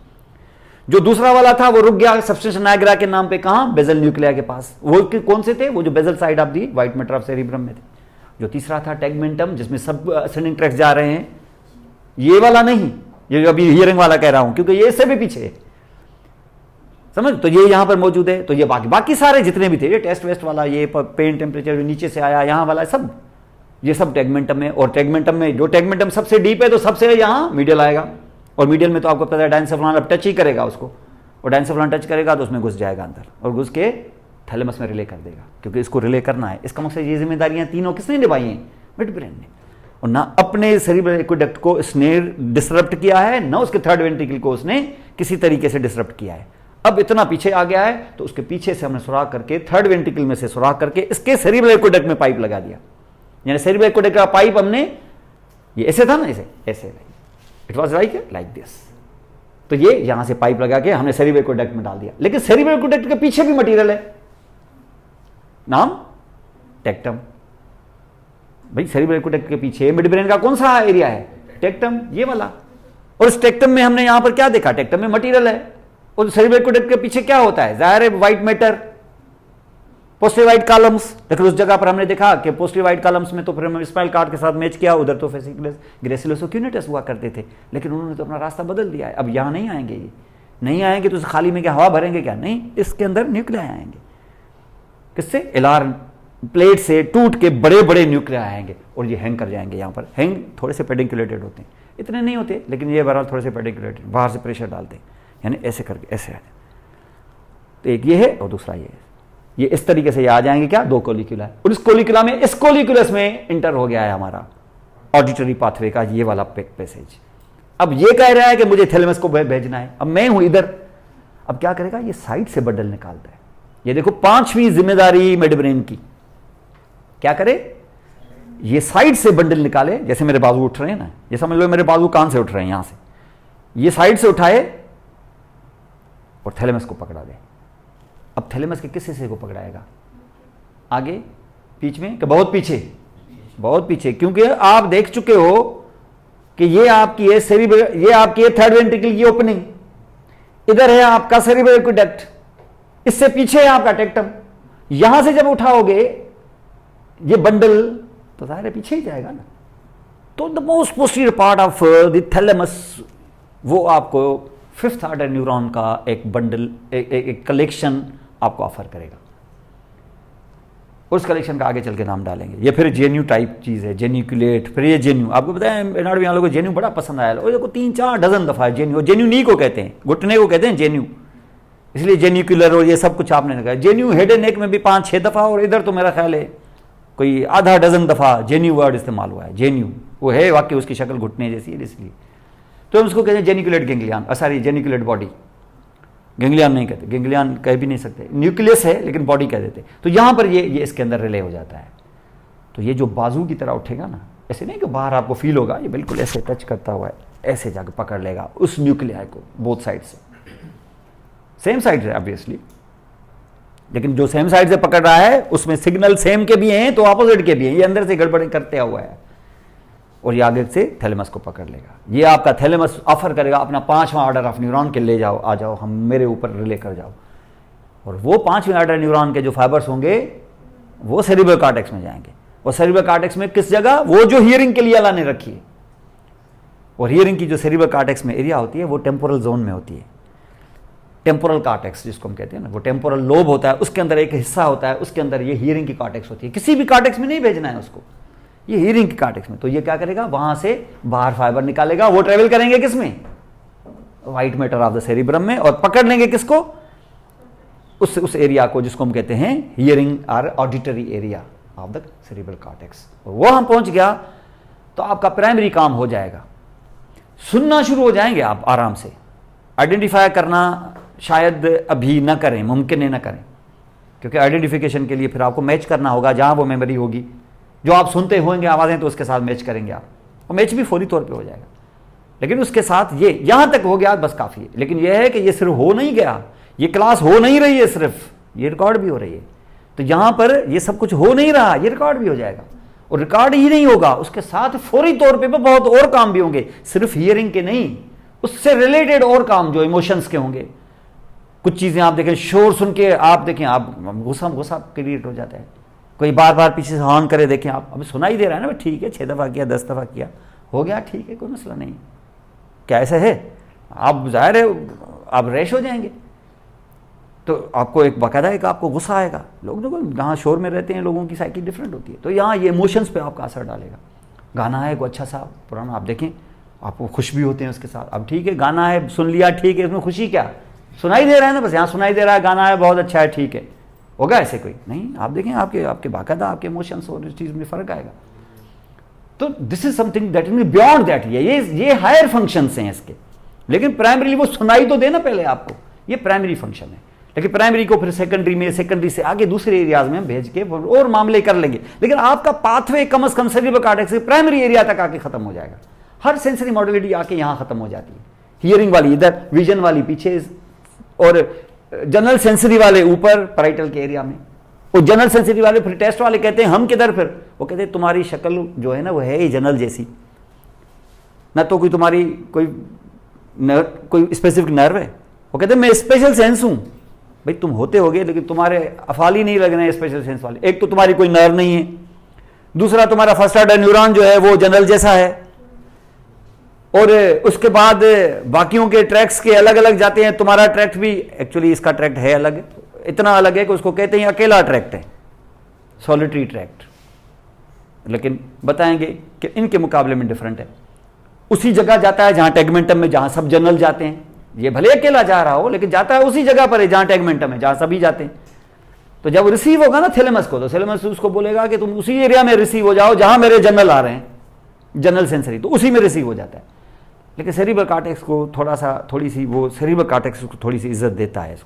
जो दूसरा वाला था वो रुक गया सबस्टेंस नाइग्रा के नाम पे, कहां, बेजल न्यूक्लिया के पास। वो कौन से थे, वो जो basal side of the white matter of cerebrum में थे। जो तीसरा था टेगमेंटम, जिसमें सब असेंडिंग ट्रैक्स जा रहे हैं, ये वाला नहीं, ये जो अभी हियरिंग वाला कह रहा हूं, क्योंकि ये इससे भी पीछे है, समझ। तो ये यहां पर मौजूद है, तो ये बाकी सारे जितने भी थे, ये टेस्ट वेस्ट वाला, ये पेन टेम्परेचर जो नीचे से आया यहां वाला, सब ये सब टेगमेंटम में। और टेगमेंटम में जो टेगमेंटम सबसे डीप है तो सबसे यहां मीडियल आएगा, और मीडियल में तो आपको पता है डायंसेफ्लॉन अब टच ही करेगा उसको, और डायंसेफ्लॉन टच करेगा तो उसमें घुस जाएगा अंदर, और घुस के थैलेमस में रिले कर देगा, क्योंकि इसको रिले करना है। इसका मकसद ये जिम्मेदारियां तीनों किसने निभाई हैं, मिड ब्रेन ने। और ना अपने सेरिब्रल एक्वेडक्ट को इसने डिसरप्ट किया है, ना उसके थर्ड वेंट्रिकल को उसने किसी तरीके से डिसरप्ट किया है। अब इतना पीछे आ गया है तो उसके पीछे से हमने सुराख करके, थर्ड वेंट्रिकल में से सुराख करके इसके सेरिब्रल एक्वेडक्ट में पाइप लगा दिया। यानी सेरिब्रल एक्वेडक्ट का पाइप हमने, ये ऐसे था ना, ऐसे इट वाज लाइक दिस, तो ये यहां से पाइप लगा के हमने सेरिब्रल एक्वेडक्ट में डाल दिया, लेकिन सेरिब्रल एक्वेडक्ट के पीछे भी मटेरियल है, नाम टेक्टम। भाई सेरिब्रल एक्वेडक्ट के पीछे मिड ब्रेन का कौन सा एरिया है? टेक्टम, ये वाला। और इस टेक्टम में हमने यहां पर क्या देखा? टेक्टम में मटेरियल है। और सेरिब्रल एक्वेडक्ट के पीछे क्या होता है? जाहिर है white matter, posterior white columns. लेकिन उस जगह पर हमने देखा कि पोस्टीरियर व्हाइट कॉलम्स में तो फिर हमने स्पाइनल कॉर्ड के साथ मैच किया, उधर तो फेसिकुलस ग्रेसिलस और क्यूनेटस हुआ करते थे, लेकिन उन्होंने तो अपना रास्ता बदल दिया है। अब यहां नहीं आएंगे, ये नहीं आएंगे तो खाली में क्या हवा भरेंगे क्या? नहीं, इसके अंदर न्यूक्लियाई आएंगे। किससे? एलार प्लेट से टूट के बड़े बड़े न्यूक्लियाई आएंगे और ये हैंग कर जाएंगे। यहाँ पर हैंग थोड़े से पेडिकुलेटेड होते हैं, इतने नहीं होते, लेकिन ये बहरहाल थोड़े से पेडिकुलेटेड, बाहर से प्रेशर डालते हैं, यानी ऐसे करके ऐसे आ जाए। तो एक ये है और दूसरा ये है। ये इस तरीके से ये आ जाएंगे क्या? दो कोलिक्यूला, और इस कोलिक्यूला में, इस कोलिक्यूलस में इंटर हो गया है हमारा ऑडिटरी पाथवे का ये वाला पैसेज। अब ये कह रहा है कि मुझे थैलेमस को भेजना है, अब मैं हूं इधर। अब क्या करेगा? ये साइड से बंडल निकालता है। ये देखो, पांचवी जिम्मेदारी मिड ब्रेन की क्या करे? ये साइड से बंडल निकाले। जैसे मेरे बाजू उठ रहे हैं ना, ये समझ लो मेरे बाजू कान से उठ रहे हैं, यहां से ये साइड से उठाए और थैलेमस को पकड़ा दे। अब थैलेमस के किस हिस्से को पकड़ाएगा? आगे, बीच में, कि बहुत पीछे? बहुत पीछे, क्योंकि आप देख चुके हो कि ये आपकी है सेरिब्रल, ये आपकी है थर्ड वेंट्रिकल की ओपनिंग, इधर है आपका सेरिब्रल एक्वेडक्ट, इससे पीछे है आपका टेक्टम। यहां से जब उठाओगे ये बंडल तो सारे पीछे ही जाएगा ना। तो the most posterior part of the thalamus, वो आपको फिफ्थ ऑर्डर न्यूरॉन का एक बंडल, एक कलेक्शन आपको ऑफर करेगा। उस कलेक्शन का आगे चल के नाम डालेंगे। ये फिर जेन्यू टाइप चीज है, जेन्यूक्यूलेट। फिर ये जेन्यू, आपको पता है एनाटॉमी वालों को जेन्यू बड़ा पसंद आया, और देखो 3-4 डजन दफा है जेन्यू। जेन्यू नी को कहते हैं, घुटने को कहते हैं जेन्यू, इसलिए जेन्यूक्यूलर और ये सब कुछ आपने कहा। जेन्यू हेड एंड नेक में भी 5-6 दफा, और इधर तो मेरा ख्याल है कोई आधा डजन दफा जेन्यू वर्ड इस्तेमाल हुआ है। जेन्यू वो है वाक्य, उसकी शक्ल घुटने जैसी है, इसलिए तो हम उसको कहते हैं जेनिकुलेट गेंग्लियन, सॉरी जेनिकुलेट बॉडी। गेंग्लियन नहीं कहते, गेंग्लियन कह भी नहीं सकते, न्यूक्लियस है लेकिन बॉडी कह देते। तो यहां पर ये इसके अंदर रिले हो जाता है। तो ये जो बाजू की तरह उठेगा ना, ऐसे नहीं कि बाहर आपको फील होगा, ये बिल्कुल ऐसे टच करता हुआ है, ऐसे जाकर पकड़ लेगा उस न्यूक्लियाई को बोथ साइड से। सेम साइड है ऑब्वियसली, लेकिन जो सेम साइड से पकड़ रहा है उसमें सिग्नल सेम के भी हैं तो ऑपोजिट के भी हैं। ये अंदर से गड़बड़ करते हुआ है और ये आगे से थैलेमस को पकड़ लेगा। ये आपका थैलेमस ऑफर करेगा अपना 5वां ऑर्डर ऑफ न्यूरॉन के, ले जाओ, आ जाओ, हम मेरे ऊपर रिले कर जाओ। और वो 5वें ऑर्डर न्यूरॉन के जो फाइबर्स होंगे वो सेरिब्रल कॉर्टेक्स में जाएंगे। और सेरिब्रल कॉर्टेक्स में किस जगह? वो जो हियरिंग के लिए अल्लाह ने रखी है। और हियरिंग की जो सेरिब्रल कॉर्टेक्स में एरिया होती है वो टेम्पोरल जोन में होती है। टेम्पोरल कॉर्टेक्स जिसको हम कहते हैं ना, वो टेम्पोरल लोब होता है, उसके अंदर एक हिस्सा होता है, उसके अंदर ये हियरिंग की कॉर्टेक्स होती है। किसी भी कॉर्टेक्स में नहीं भेजना है उसको, ये हियरिंग की कॉर्टेक्स में। तो ये क्या करेगा? वहां से बाहर फाइबर निकालेगा, वो ट्रेवल करेंगे किसमें? White matter of the cerebrum में, और पकड़ लेंगे किसको? उस एरिया को जिसको हम कहते हैं हियरिंग और auditory area of the cerebral cortex. वो हम पहुंच गया तो आपका प्राइमरी काम हो जाएगा, सुनना शुरू हो जाएंगे आप आराम से। आइडेंटिफाई करना शायद अभी ना करें, मुमकिन है ना करें, क्योंकि आइडेंटिफिकेशन के लिए फिर आपको मैच करना होगा। जहां वो मेमोरी होगी, जो आप सुनते होंगे आवाजें, तो उसके साथ मैच करेंगे आप, और मैच भी फौरी तौर पे हो जाएगा। लेकिन उसके साथ ये यहां तक हो गया बस काफी है। लेकिन यह है कि ये सिर्फ हो नहीं गया, ये क्लास हो नहीं रही है, सिर्फ ये रिकॉर्ड भी हो रही है। तो यहां पर ये सब कुछ हो नहीं रहा, ये रिकॉर्ड भी हो जाएगा। और रिकॉर्ड ही नहीं होगा, उसके साथ फौरी तौर पे बहुत और काम भी होंगे, सिर्फ हियरिंग के नहीं, उससे रिलेटेड और काम जो इमोशंस के होंगे। कुछ चीजें आप देखें, शोर सुन के आप देखें, आप गुस्सा क्रिएट हो जाता है। कोई बार बार पीछे से हॉर्न करे, देखें आप, अभी सुनाई दे रहा है ना, ठीक है 6 दफा किया, 10 दफा किया, हो गया, ठीक है, कोई मसला नहीं। क्या ऐसा है? आप जाहिर है आप रैश हो जाएंगे, तो आपको एक बाकायदा एक आपको गुस्सा आएगा। लोग जो जहाँ शोर में रहते हैं, लोगों की साइकिल डिफरेंट होती है, तो यहाँ ये इमोशंस पे आपका असर डालेगा। गाना है कोई अच्छा सा पुराना, आप देखें, आपको खुश भी होते हैं उसके साथ। अब ठीक है, गाना है, सुन लिया, ठीक है, इसमें खुशी क्या? सुनाई दे रहा है ना, बस यहाँ सुनाई दे रहा है, गाना है, बहुत अच्छा है, ठीक है, होगा ऐसे कोई नहीं। आप देखें आपके बाकायदा आपके इमोशंस और इस चीज़ में फ़र्क आएगा। तो this is something that is beyond that. ये हायर फंक्शंस हैं इसके, लेकिन प्राइमरीली वो सुनाई तो देना पहले आपको, ये प्राइमरी फंक्शन है। लेकिन प्राइमरी को फिर सेकेंडरी में, सेकेंडरी से आगे दूसरे एरियाज में हम भेज के और मामले कर लेंगे। लेकिन आपका पाथवे कम से कम सेरिब्रल कॉर्टेक्स से प्राइमरी एरिया तक आके खत्म हो जाएगा। हर सेंसरी मॉडलिटी आके यहां खत्म हो जाती है। हियरिंग वाली इधर, विजन वाली पीछे, और जनरल सेंसरी वाले ऊपर पैराइटल के एरिया में। और जनरल सेंसरी वाले फिर टेस्ट वाले कहते हैं हम किधर, फिर वो कहते हैं तुम्हारी शक्ल जो है ना वो है ही जनरल जैसी, ना तो कोई तुम्हारी कोई स्पेसिफिक नर्व है। वो कहते हैं मैं स्पेशल सेंस हूं। भाई तुम होते होगे लेकिन तुम्हारे अफाल ही नहीं लग रहे हैं स्पेशल सेंस वाले। एक तो तुम्हारी कोई नर्व नहीं है, दूसरा तुम्हारा फर्स्ट ऑर्डर न्यूरॉन जो है वो जनरल जैसा है, और उसके बाद बाकियों के ट्रैक्ट्स के अलग अलग जाते हैं। तुम्हारा ट्रैक्ट भी एक्चुअली इसका ट्रैक्ट है अलग, इतना अलग है कि उसको कहते हैं अकेला ट्रैक्ट है, सॉलिटरी ट्रैक्ट, लेकिन बताएंगे कि इनके मुकाबले में डिफरेंट है। उसी जगह जाता है जहां टैगमेंटम में, जहां सब जनरल जाते हैं। ये भले अकेला जा रहा हो लेकिन जाता है उसी जगह पर है जहां टैगमेंटम है, जहां सभी जाते हैं। तो जब रिसीव होगा ना थैलेमस को, तो थैलेमस उसको बोलेगा कि तुम उसी एरिया में रिसीव हो जाओ जहां मेरे जनरल आ रहे हैं, जनरल सेंसरी, तो उसी में रिसीव हो जाता है। लेकिन सेरिब्रल कॉर्टेक्स को थोड़ी सी वो सेरिब्रल कॉर्टेक्स को थोड़ी सी इज्जत देता है,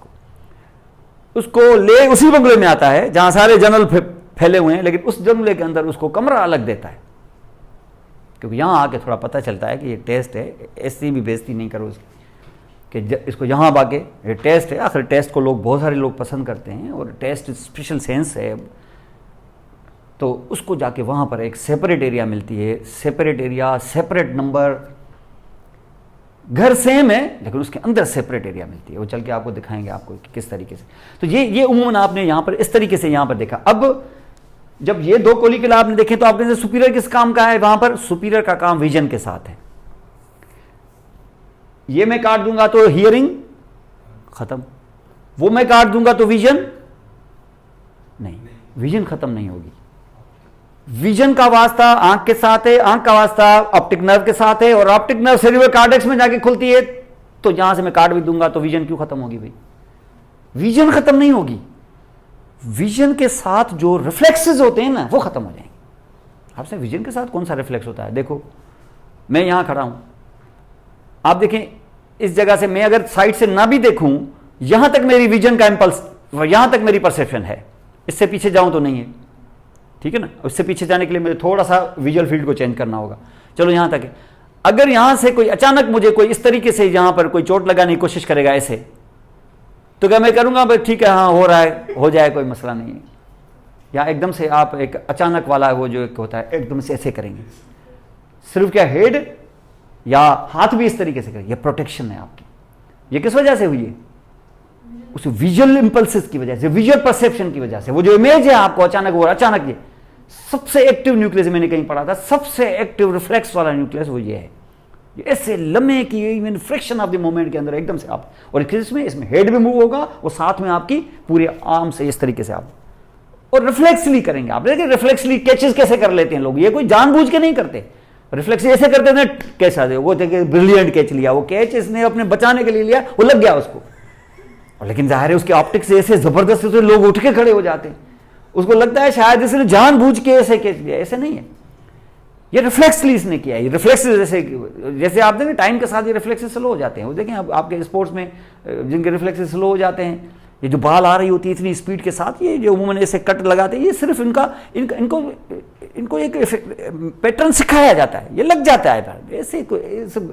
उसको ले उसी बंगले में आता है जहां सारे जनरल फैले हुए हैं, लेकिन उस बंगले के अंदर उसको कमरा अलग देता है, क्योंकि यहां आके थोड़ा पता चलता है कि ये टेस्ट है, ऐसी भी बेइज्जती नहीं करो उसकी कि इसको यहां बाके ये टेस्ट है। आखिर टेस्ट को बहुत सारे लोग पसंद करते हैं और टेस्ट स्पेशल सेंस है, तो उसको जाके वहां पर एक सेपरेट एरिया मिलती है, सेपरेट एरिया, सेपरेट नंबर, घर सेम है लेकिन उसके अंदर सेपरेट एरिया मिलती है। वो चल के आपको दिखाएंगे आपको कि किस तरीके से। तो ये उम्मन आपने यहां पर इस तरीके से यहां पर देखा। अब जब ये दो कोलिक्यूल आपने देखे तो आपने सुपीरियर किस काम का है, वहां पर सुपीरियर का काम विजन के साथ है। ये मैं काट दूंगा तो हियरिंग खत्म, वो मैं काट दूंगा तो विजन नहीं, विजन खत्म नहीं होगी। विजन का वास्ता आंख के साथ है, आंख का वास्ता ऑप्टिक नर्व के साथ है, और ऑप्टिक नर्व सेरिब्रल कॉर्टेक्स में जाके खुलती है, तो जहां से मैं काट भी दूंगा तो विजन क्यों खत्म होगी भाई? विजन खत्म नहीं होगी, विजन के साथ जो रिफ्लेक्सेस होते हैं ना वो खत्म हो जाएंगे। आपसे विजन के साथ कौन सा रिफ्लेक्स होता है? देखो मैं यहां खड़ा हूं, आप देखें इस जगह से मैं अगर साइड से ना भी देखूं, यहां तक मेरी विजन का इंपल्स, यहां तक मेरी परसेप्शन है, इससे पीछे जाऊं तो नहीं है, ठीक है ना। उससे पीछे जाने के लिए मुझे थोड़ा सा विजुअल फील्ड को चेंज करना होगा। चलो यहां तक है। अगर यहां से कोई अचानक मुझे कोई इस तरीके से यहां पर कोई चोट लगाने की कोशिश करेगा ऐसे, तो क्या मैं करूंगा भाई ठीक है हाँ हो रहा है, हो जाए, कोई मसला नहीं है। या एकदम से आप एक अचानक वाला वो जो एक होता है एकदम से ऐसे करेंगे, सिर्फ क्या हेड या हाथ भी इस तरीके से करेंगे, ये प्रोटेक्शन है आपकी। ये किस वजह से हुई है? उस विजुअल इंपल्सेस की वजह से, विजुअल परसेप्शन की वजह से। वो जो इमेज है आपको अचानक वो अचानक, ये सबसे एक्टिव न्यूक्लियस मैंने कहीं पढ़ा था, सबसे एक्टिव रिफ्लेक्स वाला न्यूक्लियस वो ये है। ऐसे लम्हे की even friction of the moment के अंदर एकदम से आप, और इसमें हेड भी मूव होगा और साथ में आपकी पूरे आर्म से इस तरीके से आप, और रिफ्लेक्सली करेंगे। आप देखिए रिफ्लेक्सली कैचेस कैसे कर लेते हैं लोग, ये कोई जानबूझ के नहीं करते, रिफ्लेक्स ऐसे करते हैं कैसा दे, वो देखिए ब्रिलियंट कैच लिया, वो कैच इसने अपने बचाने के लिए लिया, वो लग गया उसको। और लेकिन जाहिर है उसके ऑप्टिक्स से ऐसे जबरदस्त से लोग उठ के खड़े हो जाते हैं, उसको लगता है शायद इसने जानबूझ के ऐसे कैच लिया, ऐसे नहीं है, ये रिफ्लेक्सली इसने किया है। ये रिफ्लेक्स जैसे आप देखें टाइम के साथ ये रिफ्लेक्सेस स्लो हो जाते हैं। वो देखें अब आपके स्पोर्ट्स में जिनके रिफ्लेक्सेस स्लो हो जाते हैं, ये जो बाल आ रही होती है इतनी स्पीड के साथ, ये जो उम्मन ऐसे कट लगाते हैं, ये सिर्फ इनको एक पैटर्न सिखाया जाता है, ये लग जाता है ऐसे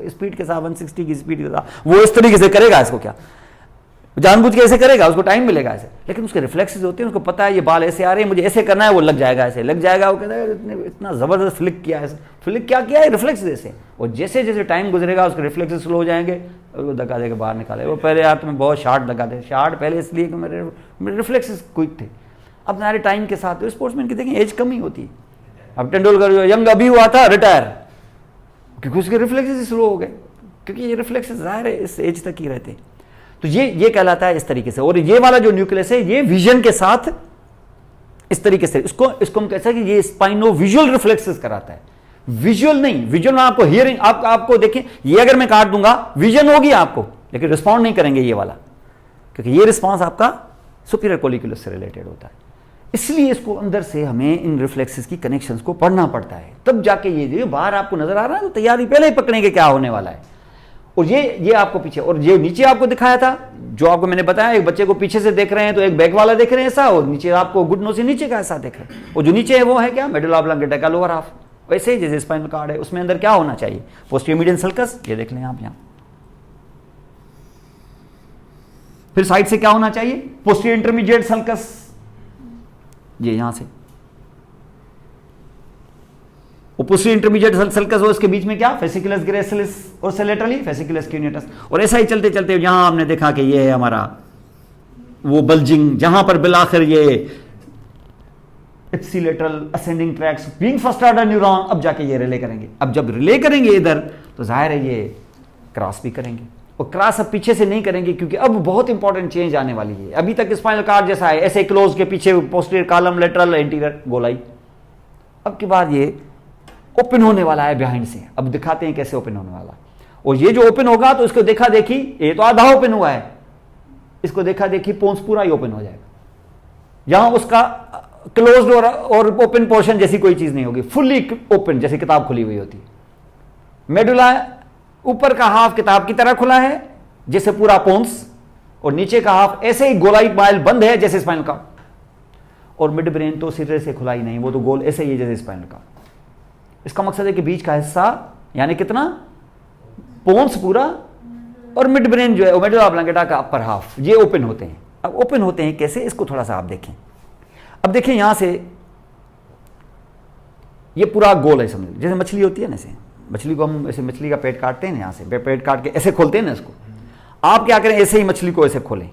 स्पीड के साथ, 160 की स्पीड के साथ वो इस तरीके से करेगा। इसको क्या जानबूझ के ऐसे करेगा, उसको टाइम मिलेगा ऐसे, लेकिन उसके रिफ्लेक्सेस होते हैं, उसको पता है ये बाल ऐसे आ रहे हैं, मुझे ऐसे करना है, वो लग जाएगा, ऐसे लग जाएगा। वो कहता है इतना जबरदस्त फ्लिक किया है, फ्लिक क्या किया है? रिफ्लेक्स जैसे। और जैसे जैसे टाइम गुजरेगा उसके रिफ्लेक्सेस स्लो हो जाएंगे और वो धक्का देकर बाहर निकाले। वो पहले यार तुम्हें बहुत शार्ट लगा दे, शार्ट पहले इसलिए कि मेरे रिफ्लेक्सेस क्विक थे। अब हमारे टाइम के साथ तो स्पोर्ट्समैन की देखें एज कम ही होती है। अब तेंदुलकर जो यंग अभी हुआ था रिटायर, क्योंकि उसके रिफ्लेक्सेस स्लो हो गए, क्योंकि ये रिफ्लेक्सेस जाहिर है इस एज तक ही रहते। तो ये कहलाता है इस तरीके से। और ये वाला जो न्यूक्लियस है ये विजन के साथ इस तरीके से, इसको हम कहते हैं कि ये स्पाइनो विजुअल रिफ्लेक्सेस कराता है, विजुअल नहीं। विजुअल में आपको हियरिंग, आपको देखें ये अगर मैं काट दूंगा विजन होगी आपको, लेकिन रिस्पॉन्ड नहीं करेंगे ये वाला, क्योंकि ये रिस्पॉन्स आपका सुपीरियर कोलिक्यूलस से रिलेटेड होता है। इसलिए इसको अंदर से हमें इन रिफ्लेक्सेस की कनेक्शंस को पढ़ना पड़ता है, तब जाके ये बाहर आपको नजर आ रहा है तो तैयारी पहले ही पकड़ेंगे क्या होने वाला है। और ये आपको पीछे, और ये नीचे आपको दिखाया था जो आपको मैंने बताया, एक बच्चे को पीछे से देख रहे हैं तो एक बैक वाला देख रहे हैं ऐसा, और नीचे आपको घुटनों से नीचे का ऐसा देख रहे हैं। और जो नीचे है वो है क्या? मेडुला ऑब्लांगेटा का लोअर हाफ। वैसे ही जैसे स्पाइनल कॉर्ड है उसमें अंदर क्या होना चाहिए? पोस्टीरियर मीडियन सल्कस, ये देख लें आप यहाँ, फिर साइड से क्या होना चाहिए, पोस्टीरियर इंटरमीडिएट सल्कस, ये यहां से पोस्टीरियर इंटरमीडिएट सल्कस, और इसके बीच में क्या, फेसिकुलस ग्रेसिलिस और सेलेटरली फेसिकुलस क्यूनेटस। और ऐसा ही चलते चलते यहां हमने देखा कि ये है हमारा वो बल्जिंग, जहां पर बिलाखिर ये ipsilateral ascending tracks being first order neuron, अब जाके ये रिले करेंगे। अब जब रिले करेंगे इधर तो जाहिर है ये क्रॉस भी करेंगे, और क्रॉस अब पीछे से नहीं करेंगे क्योंकि अब बहुत इंपॉर्टेंट चेंज आने वाली है। अभी तक स्पाइनल कॉर्ड जैसा है, ऐसे क्लोज के पीछे पोस्टीरियर कॉलम, लेटरल एंटीरियर गोलाई, अब के बाद ये ओपन होने वाला है बिहाइंड से। अब दिखाते हैं कैसे ओपन होने वाला। और ये जो ओपन होगा तो इसको देखा देखी, ये तो आधा ओपन हुआ है, इसको देखा देखी पोन्स पूरा ही ओपन हो जाएगा। यहां उसका क्लोज्ड और ओपन पोर्शन जैसी कोई चीज नहीं होगी, फुल्ली ओपन जैसे किताब खुली हुई होती है। मेडुला ऊपर का हाफ किताब की तरह खुला है जैसे पूरा पोन्स, और नीचे का हाफ ऐसे ही गोलाई माइल बंद है जैसे स्पाइनल कॉर्ड। और मिड ब्रेन तो सिरे से खुला ही नहीं, वो तो गोल ऐसे ही है जैसे स्पाइनल कॉर्ड। इसका मकसद है कि बीच का हिस्सा यानी कितना, पोन्स पूरा, और मिड ब्रेन जो है मेडुला ऑब्लांगेटा का अपर हाफ, ये ओपन होते हैं। अब ओपन होते हैं कैसे, इसको थोड़ा सा आप देखें। अब देखिए यहां से ये पूरा गोल है, समझ जैसे मछली होती है ना, ऐसे मछली को हम ऐसे मछली का पेट काटते हैं ना, यहां से पेट काट के ऐसे खोलते हैं ना इसको, आप क्या करें ऐसे ही मछली को ऐसे खोलें।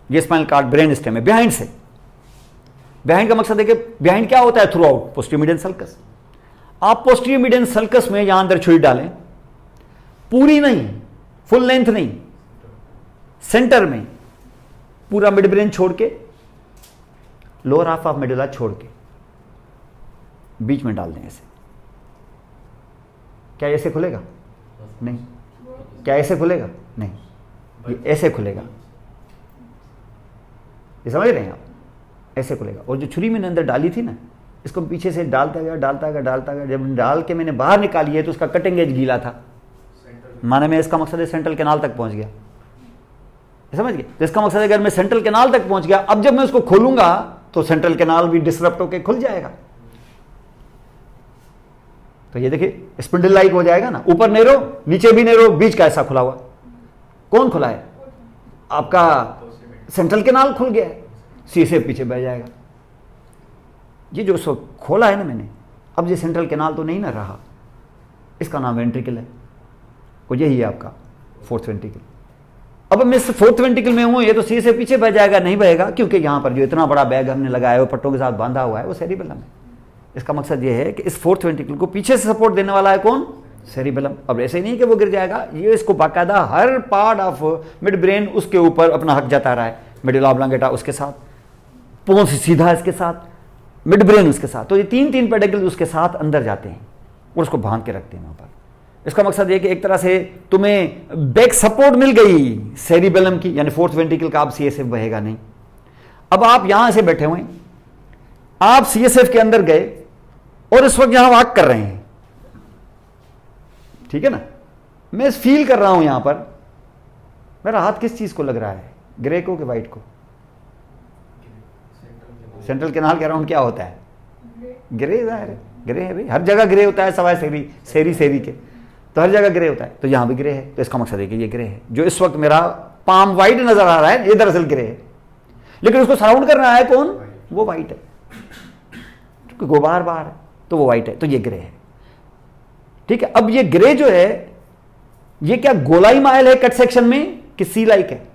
ये स्पाइनल कॉर्ड ब्रेन स्टेम है बिहाइंड से। बिहाइंड का मकसद है कि बिहाइंड क्या होता है, through out posterior median sulcus. आप पोस्टीरियर मीडियन सल्कस में यहां अंदर छुरी डालें, पूरी नहीं, फुल लेंथ नहीं, सेंटर में पूरा मिड ब्रेन छोड़ के, लोअर हाफ ऑफ मेडुला छोड़ के बीच में डाल दें ऐसे। क्या ऐसे खुलेगा? नहीं। क्या ऐसे खुलेगा? नहीं, ये ऐसे खुलेगा। ये समझ रहे हैं आप? ऐसे खुलेगा। और जो छुरी मैंने अंदर डाली थी ना, इसको पीछे से डालता गया डालता गया डालता गया, जब डाल के मैंने बाहर निकाली है तो उसका कटिंग एज गीला था, माने में इसका मकसद है सेंट्रल कैनाल तक पहुंच गया, समझ गए? तो इसका मकसद है अगर मैं सेंट्रल कैनाल तक पहुंच गया, अब जब मैं उसको खोलूंगा तो सेंट्रल कैनाल भी डिसरप्ट होकर खुल जाएगा। तो ये देखिए स्पिंडल लाइक हो जाएगा ना, ऊपर नेरो नीचे भी नेरो, बीच का ऐसा खुला हुआ। कौन खुला है? आपका सेंट्रल कैनाल खुल गया है, शीशे पीछे बह जाएगा। ये जो उसको खोला है ना मैंने, अब ये सेंट्रल कैनाल तो नहीं ना रहा, इसका नाम वेंट्रिकल है, और यही है आपका फोर्थ वेंट्रिकल। अब मैं फोर्थ वेंट्रिकल में हूं, ये तो शीशे पीछे बह जाएगा, नहीं बहेगा क्योंकि यहां पर जो इतना बड़ा बैग हमने लगाया है पट्टों के साथ बांधा हुआ है वो सेरिबेलम है। इसका मकसद ये है कि इस फोर्थ वेंट्रिकल को पीछे से सपोर्ट देने वाला है कौन? सेरिबेलम। अब ऐसे नहीं कि वो गिर जाएगा, ये इसको बाकायदा हर पार्ट ऑफ मिड ब्रेन उसके ऊपर अपना हक जता रहा है। मेडुला ऑब्लांगेटा उसके साथ, पोन्स सीधा इसके साथ, मिड ब्रेन उसके साथ, तो ये तीन तीन पेडिकल उसके साथ अंदर जाते हैं और उसको बांध के रखते हैं वहां पर। इसका मकसद ये कि एक तरह से तुम्हें बैक सपोर्ट मिल गई सेरिबेलम की, यानी फोर्थ वेंट्रिकल का अब सीएसएफ बहेगा नहीं। अब आप यहां से बैठे हुए, आप सीएसएफ के अंदर गए और इस वक्त यहां वॉक कर रहे हैं, ठीक है ना? मैं फील कर रहा हूं यहां पर, मेरा हाथ किस चीज को लग रहा है, ग्रे को कि व्हाइट को? सेंट्रल कैनाल के अराउंड क्या होता है? ग्रे। जाहिर है ग्रे है भाई, हर जगह ग्रे होता है, सवाए सेरी के, तो हर जगह ग्रे होता है, तो यहां भी ग्रे है। तो इसका मकसद है कि ये ग्रे है। जो इस वक्त मेरा पाम व्हाइट नजर आ रहा है, ये दरअसल ग्रे है, लेकिन उसको सराउंड कर रहा है कौन? वो व्हाइट है, क्योंकि गुबार बाहर है तो वो व्हाइट है, तो ये ग्रे है, ठीक है। अब ये ग्रे जो है, ये क्या गोलाई माइल है कट सेक्शन में कि सी लाइक है?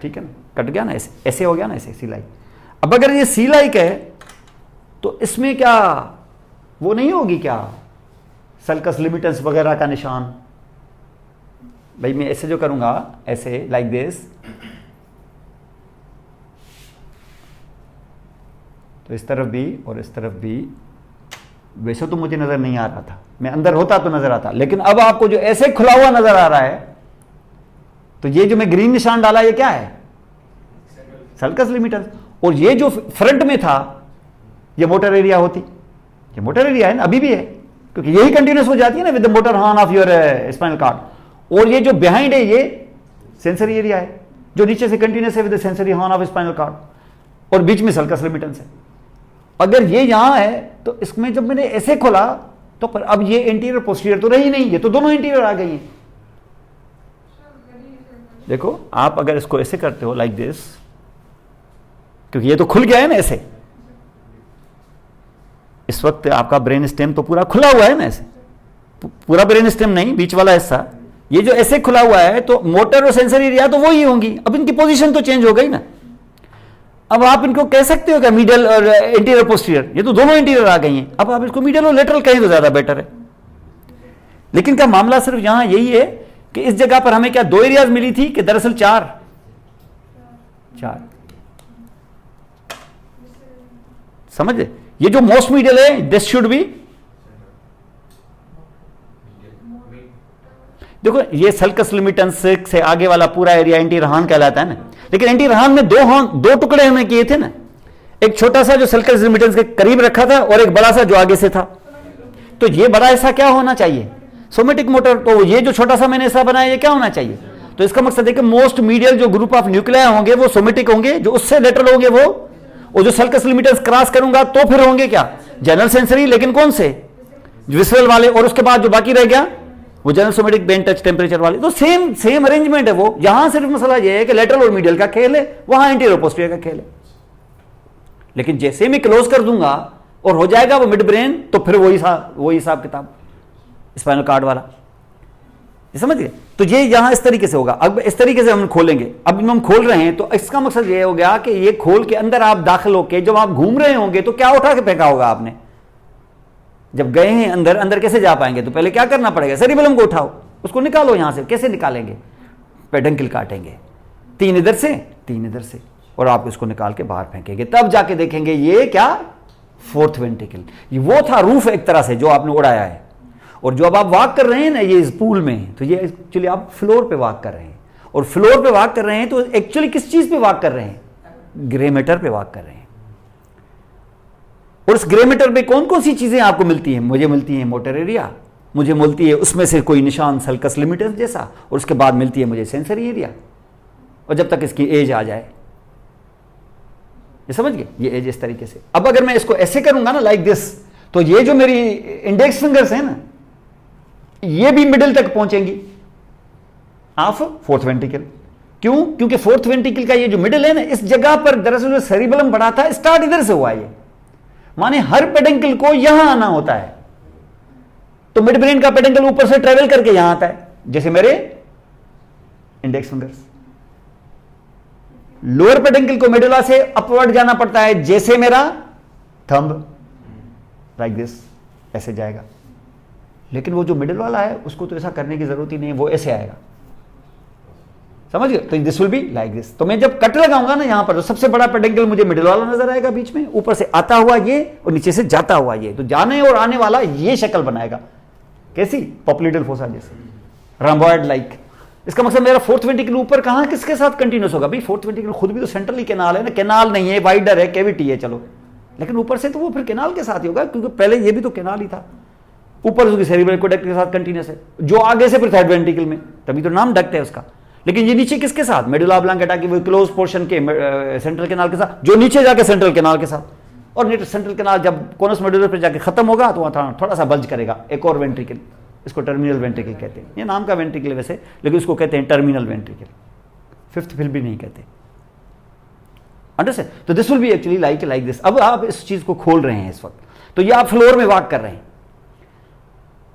ठीक है ना, कट गया ना, ऐसे हो गया ना, ऐसे सी लाइक। अब अगर ये सी लाइक है तो इसमें क्या वो नहीं होगी क्या, सल्कस लिमिटस वगैरह का निशान? भाई मैं ऐसे जो करूंगा, ऐसे लाइक दिस, तो इस तरफ भी और इस तरफ भी, वैसे तो मुझे नजर नहीं आ रहा था, मैं अंदर होता तो नजर आता, लेकिन अब आपको जो ऐसे खुला हुआ नजर आ रहा है, तो ये जो मैं ग्रीन निशान डाला ये क्या है? Sulcus limits. और ये जो फ्रंट में था ये मोटर एरिया होती, ये मोटर एरिया है ना, अभी भी है, क्योंकि यही कंटिन्यूस हो जाती है ना with the motor horn of your spinal cord. और ये जो बिहाइंड है ये सेंसरी एरिया है, जो नीचे से कंटिन्यूस है with the sensory horn of spinal cord, और बीच में सल्कस लिमिटस है। अगर ये यहां है तो इसमें जब मैंने ऐसे खोला तो पर अब ये इंटीरियर पोस्टीरियर तो रही नहीं, ये तो दोनों इंटीरियर आ गई हैं। देखो आप अगर इसको ऐसे करते हो लाइक दिस, क्योंकि ये तो खुल गया है ना ऐसे, इस वक्त आपका ब्रेन स्टेम तो पूरा खुला हुआ है ना ऐसे, पूरा ब्रेन स्टेम नहीं, बीच वाला हिस्सा, ये जो ऐसे खुला हुआ है, तो मोटर और सेंसरी एरिया तो वो ही होंगी। अब इनकी पोजीशन तो चेंज हो गई ना। अब आप इनको कह सकते हो क्या मीडियल और इंटीरियर पोस्टीरियर, ये तो दोनों इंटीरियर आ गई हैं। अब आप इसको मीडियल और लेटरल कहें तो ज्यादा बेटर है। लेकिन क्या मामला सिर्फ यहां यही है कि इस जगह पर हमें क्या 2 एरियाज मिली थी कि दरअसल 4 समझे? ये जो मोस्ट मीडियल है दिस शुड बी, देखो ये सल्कस लिमिटेंस से आगे वाला पूरा एरिया एंटी रहान कहलाता है ना, लेकिन एंटी रहान में दो टुकड़े हमें किए थे ना, एक छोटा सा जो सल्कस लिमिटेंस के करीब रखा था और एक बड़ा सा जो आगे से था। तो ये बड़ा हिस्सा क्या होना चाहिए? Somatic motor. तो ये जो छोटा सा मैंने हिस्सा बनाया ये क्या होना चाहिए? तो इसका मकसद है कि मोस्ट मीडियल जो ग्रुप ऑफ न्यूक्लिया होंगे वो सोमेटिक होंगे, जो उससे लेटरल होंगे वो, और जो सल्कस लिमिटेंस क्रॉस करूंगा तो फिर होंगे क्या? जनरल सेंसरी, लेकिन कौन से? विसरल वाले, और उसके बाद जो बाकी रह गया वो general somatic Ben touch temperature वाले। तो सेम अरेंजमेंट है वो। यहां सिर्फ मसला ये है कि लेटरल और मीडियल का खेल है, वहां इंटीरियर पोस्टीरियर का खेल है। लेकिन जैसे मैं क्लोज कर दूंगा और हो जाएगा वो मिड ब्रेन, तो फिर वही हिसाब किताब स्पाइनल कार्ड वाला, ये समझ गए? तो ये यहां इस तरीके से होगा। अब इस तरीके से हम खोलेंगे। अब हम खोल रहे हैं तो इसका मकसद ये हो गया कि ये खोल के अंदर आप दाखिल होके जब आप घूम रहे होंगे तो क्या उठा के फेंका होगा आपने? जब गए हैं अंदर कैसे जा पाएंगे? तो पहले क्या करना पड़ेगा? सेरिबेलम को उठाओ, उसको निकालो यहां से। कैसे निकालेंगे? पेडंकल काटेंगे, 3 इधर से 3 इधर से, और आप इसको निकाल के बाहर फेंकेंगे। तब जाके देखेंगे ये क्या? 4th ventricle. ये वो था रूफ एक तरह से जो आपने उड़ाया है। और जो अब आप वॉक कर रहे हैं ना ये इस पूल में, तो ये एक्चुअली आप फ्लोर पे वॉक कर रहे हैं। और फ्लोर पे वॉक कर रहे हैं तो एक्चुअली किस चीज पे वॉक कर रहे हैं? ग्रे मैटर पे वॉक कर रहे हैं। और उस ग्रे मैटर पे कौन कौन सी चीजें आपको मिलती हैं? मुझे मिलती है मोटर एरिया, मुझे मिलती है उसमें से कोई निशान सल्कस लिमिटेंस जैसा, और उसके बाद मिलती है मुझे सेंसरी एरिया, और जब तक इसकी एज आ जाए, ये समझ गए? ये एज इस तरीके से। अब अगर मैं इसको ऐसे करूंगा ना लाइक दिस, तो ये जो मेरी इंडेक्स फिंगर्स है ना, ये भी मिडिल तक पहुंचेंगी ऑफ 4th वेंट्रिकल। क्यों? क्योंकि 4th वेंट्रिकल का ये जो मिडिल है ना, इस जगह पर दरअसल जो सेरिबेलम बड़ा था स्टार्ट इधर से हुआ। ये माने हर पेडंकल को यहां आना होता है। तो मिड ब्रेन का पेडंकल ऊपर से ट्रेवल करके यहां आता है, जैसे मेरे इंडेक्स फिंगर्स। लोअर पेडंकल को मेडुला से अपवर्ड जाना पड़ता है, जैसे मेरा थंब, लाइक दिस, ऐसे जाएगा। लेकिन वो जो मिडिल वाला है उसको तो ऐसा करने की जरूरत ही नहीं, वो ऐसे आएगा। समझ गए? तो this will be like this. तो मैं जब कट लगाऊंगा ना यहां पर, तो सबसे बड़ा पेडंकल मुझे मिडिल वाला नजर आएगा बीच में, ऊपर से आता हुआ ये और नीचे से जाता हुआ ये। तो जाने और आने वाला ये शक्ल बनाएगा। कैसी? पॉप्युलेटल फोसा जैसे, रम्बॉयड लाइक। इसका मतलब मेरा 4th वेंट्रिकल ऊपर कहां किसके साथ कंटिन्यूस होगा? भाई 4th वेंट्रिकल खुद भी तो सेंट्रली कैनाल है ना, कैनाल नहीं है, वाइडर है, कैविटी है, चलो, लेकिन ऊपर से तो वो फिर कैनाल के साथ ही होगा, क्योंकि पहले ये भी तो कैनाल ही था। ऊपर उसकी सेरिब्रल एक्वेडक्ट के साथ कंटिन्यूस है, जो आगे से फिर 3rd वेंट्रिकल में, तभी तो नाम डक्ट है उसका। लेकिन ये नीचे किसके साथ? मेडुला ऑब्लांगेटा की वो क्लोज पोर्शन के सेंट्रल कैनाल के साथ, जो नीचे जाके सेंट्रल कैनाल के साथ। और सेंट्रल कैनाल जब कोनस मेडुलर पे जाके खत्म होगा तो वहां थोड़ा सा बल्ज करेगा, एक और वेंट्रिकल, इसको टर्मिनल वेंट्रिकल कहते हैं। ये नाम का वेंट्रिकल वैसे, लेकिन इसको कहते हैं टर्मिनल वेंट्रिकल। 5th फिर भी नहीं कहते। अंडरस्टैंड? तो this will be actually like this. अब आप इस चीज को खोल रहे हैं इस वक्त, तो ये आप फ्लोर में वॉक कर रहे हैं,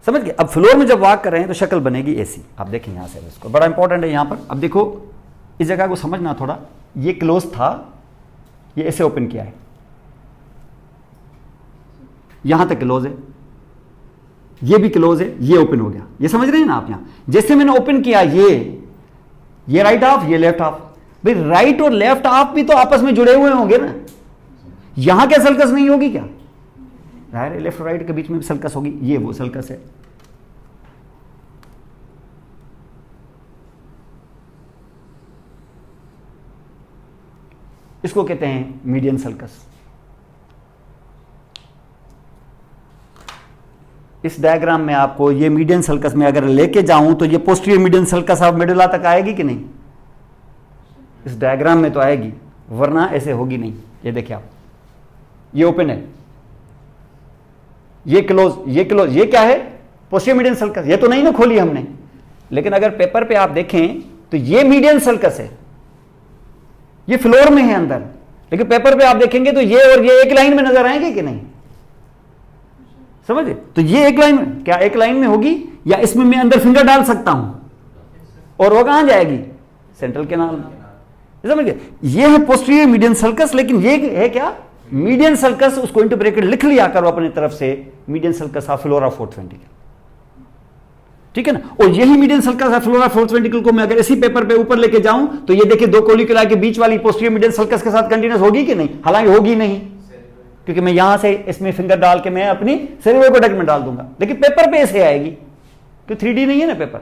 समझ गए? अब फ्लोर में जब वॉक कर रहे हैं तो शक्ल बनेगी ऐसी। आप देखें यहां से, इसको बड़ा इंपॉर्टेंट है यहां पर। अब देखो इस जगह को समझना थोड़ा, ये क्लोज था, ये ऐसे ओपन किया है, यहां तक क्लोज है, ये भी क्लोज है, ये ओपन हो गया। ये समझ रहे हैं ना आप? यहां जैसे मैंने ओपन किया, ये राइट हाफ, ये लेफ्ट हाफ। भाई राइट और लेफ्ट हाफ भी तो आपस में जुड़े हुए होंगे ना। यहां क्या सल्कस नहीं होगी क्या? लेफ्ट और राइट के बीच में भी सल्कस होगी, ये वो सल्कस है। इसको कहते हैं मीडियन सल्कस। इस डायग्राम में आपको ये मीडियन सल्कस में अगर लेके जाऊं तो ये पोस्टीरियर मीडियन सल्कस आप मेडुला तक आएगी कि नहीं? इस डायग्राम में तो आएगी, वरना ऐसे होगी नहीं। ये देखिए आप, ये ओपन है, ये क्लोज, ये क्या है? Posterior median sulcus. ये तो नहीं ना खोली हमने, लेकिन अगर पेपर पे आप देखें तो तो ये मीडियन सल्कस है, ये फ्लोर में है अंदर, लेकिन पेपर पे आप देखेंगे तो ये और ये एक लाइन में नजर आएंगे कि नहीं, समझे? तो ये एक लाइन में, क्या एक लाइन में होगी, या इसमें मैं अंदर फिंगर डाल सकता हूं और वो कहां जाएगी, सेंट्रल कैनाल में, समझ गए? ये है पोस्टीरियर मीडियन सल्कस, लेकिन ये है क्या, मीडियन सल्कस, उसको इंटू ब्रैकेट लिख लिया करो अपनी तरफ से, median sulcus of flora fourth ventricle, ठीक है ना? और यही median sulcus of flora fourth ventricle को मैं अगर इसी पेपर पे ऊपर लेके जाऊं तो ये देखिए दो कोलिक्यूला के बीच वाली पोस्टीरियर मीडियन सल्कस के साथ कंटिन्यूस होगी कि नहीं, हालांकि होगी नहीं, क्योंकि मैं यहां से इसमें फिंगर डाल के मैं अपनी सेरेब्रोपोडेक्ट में डाल दूंगा, लेकिन पेपर पे ऐसे आएगी, क्योंकि 3D नहीं है ना पेपर,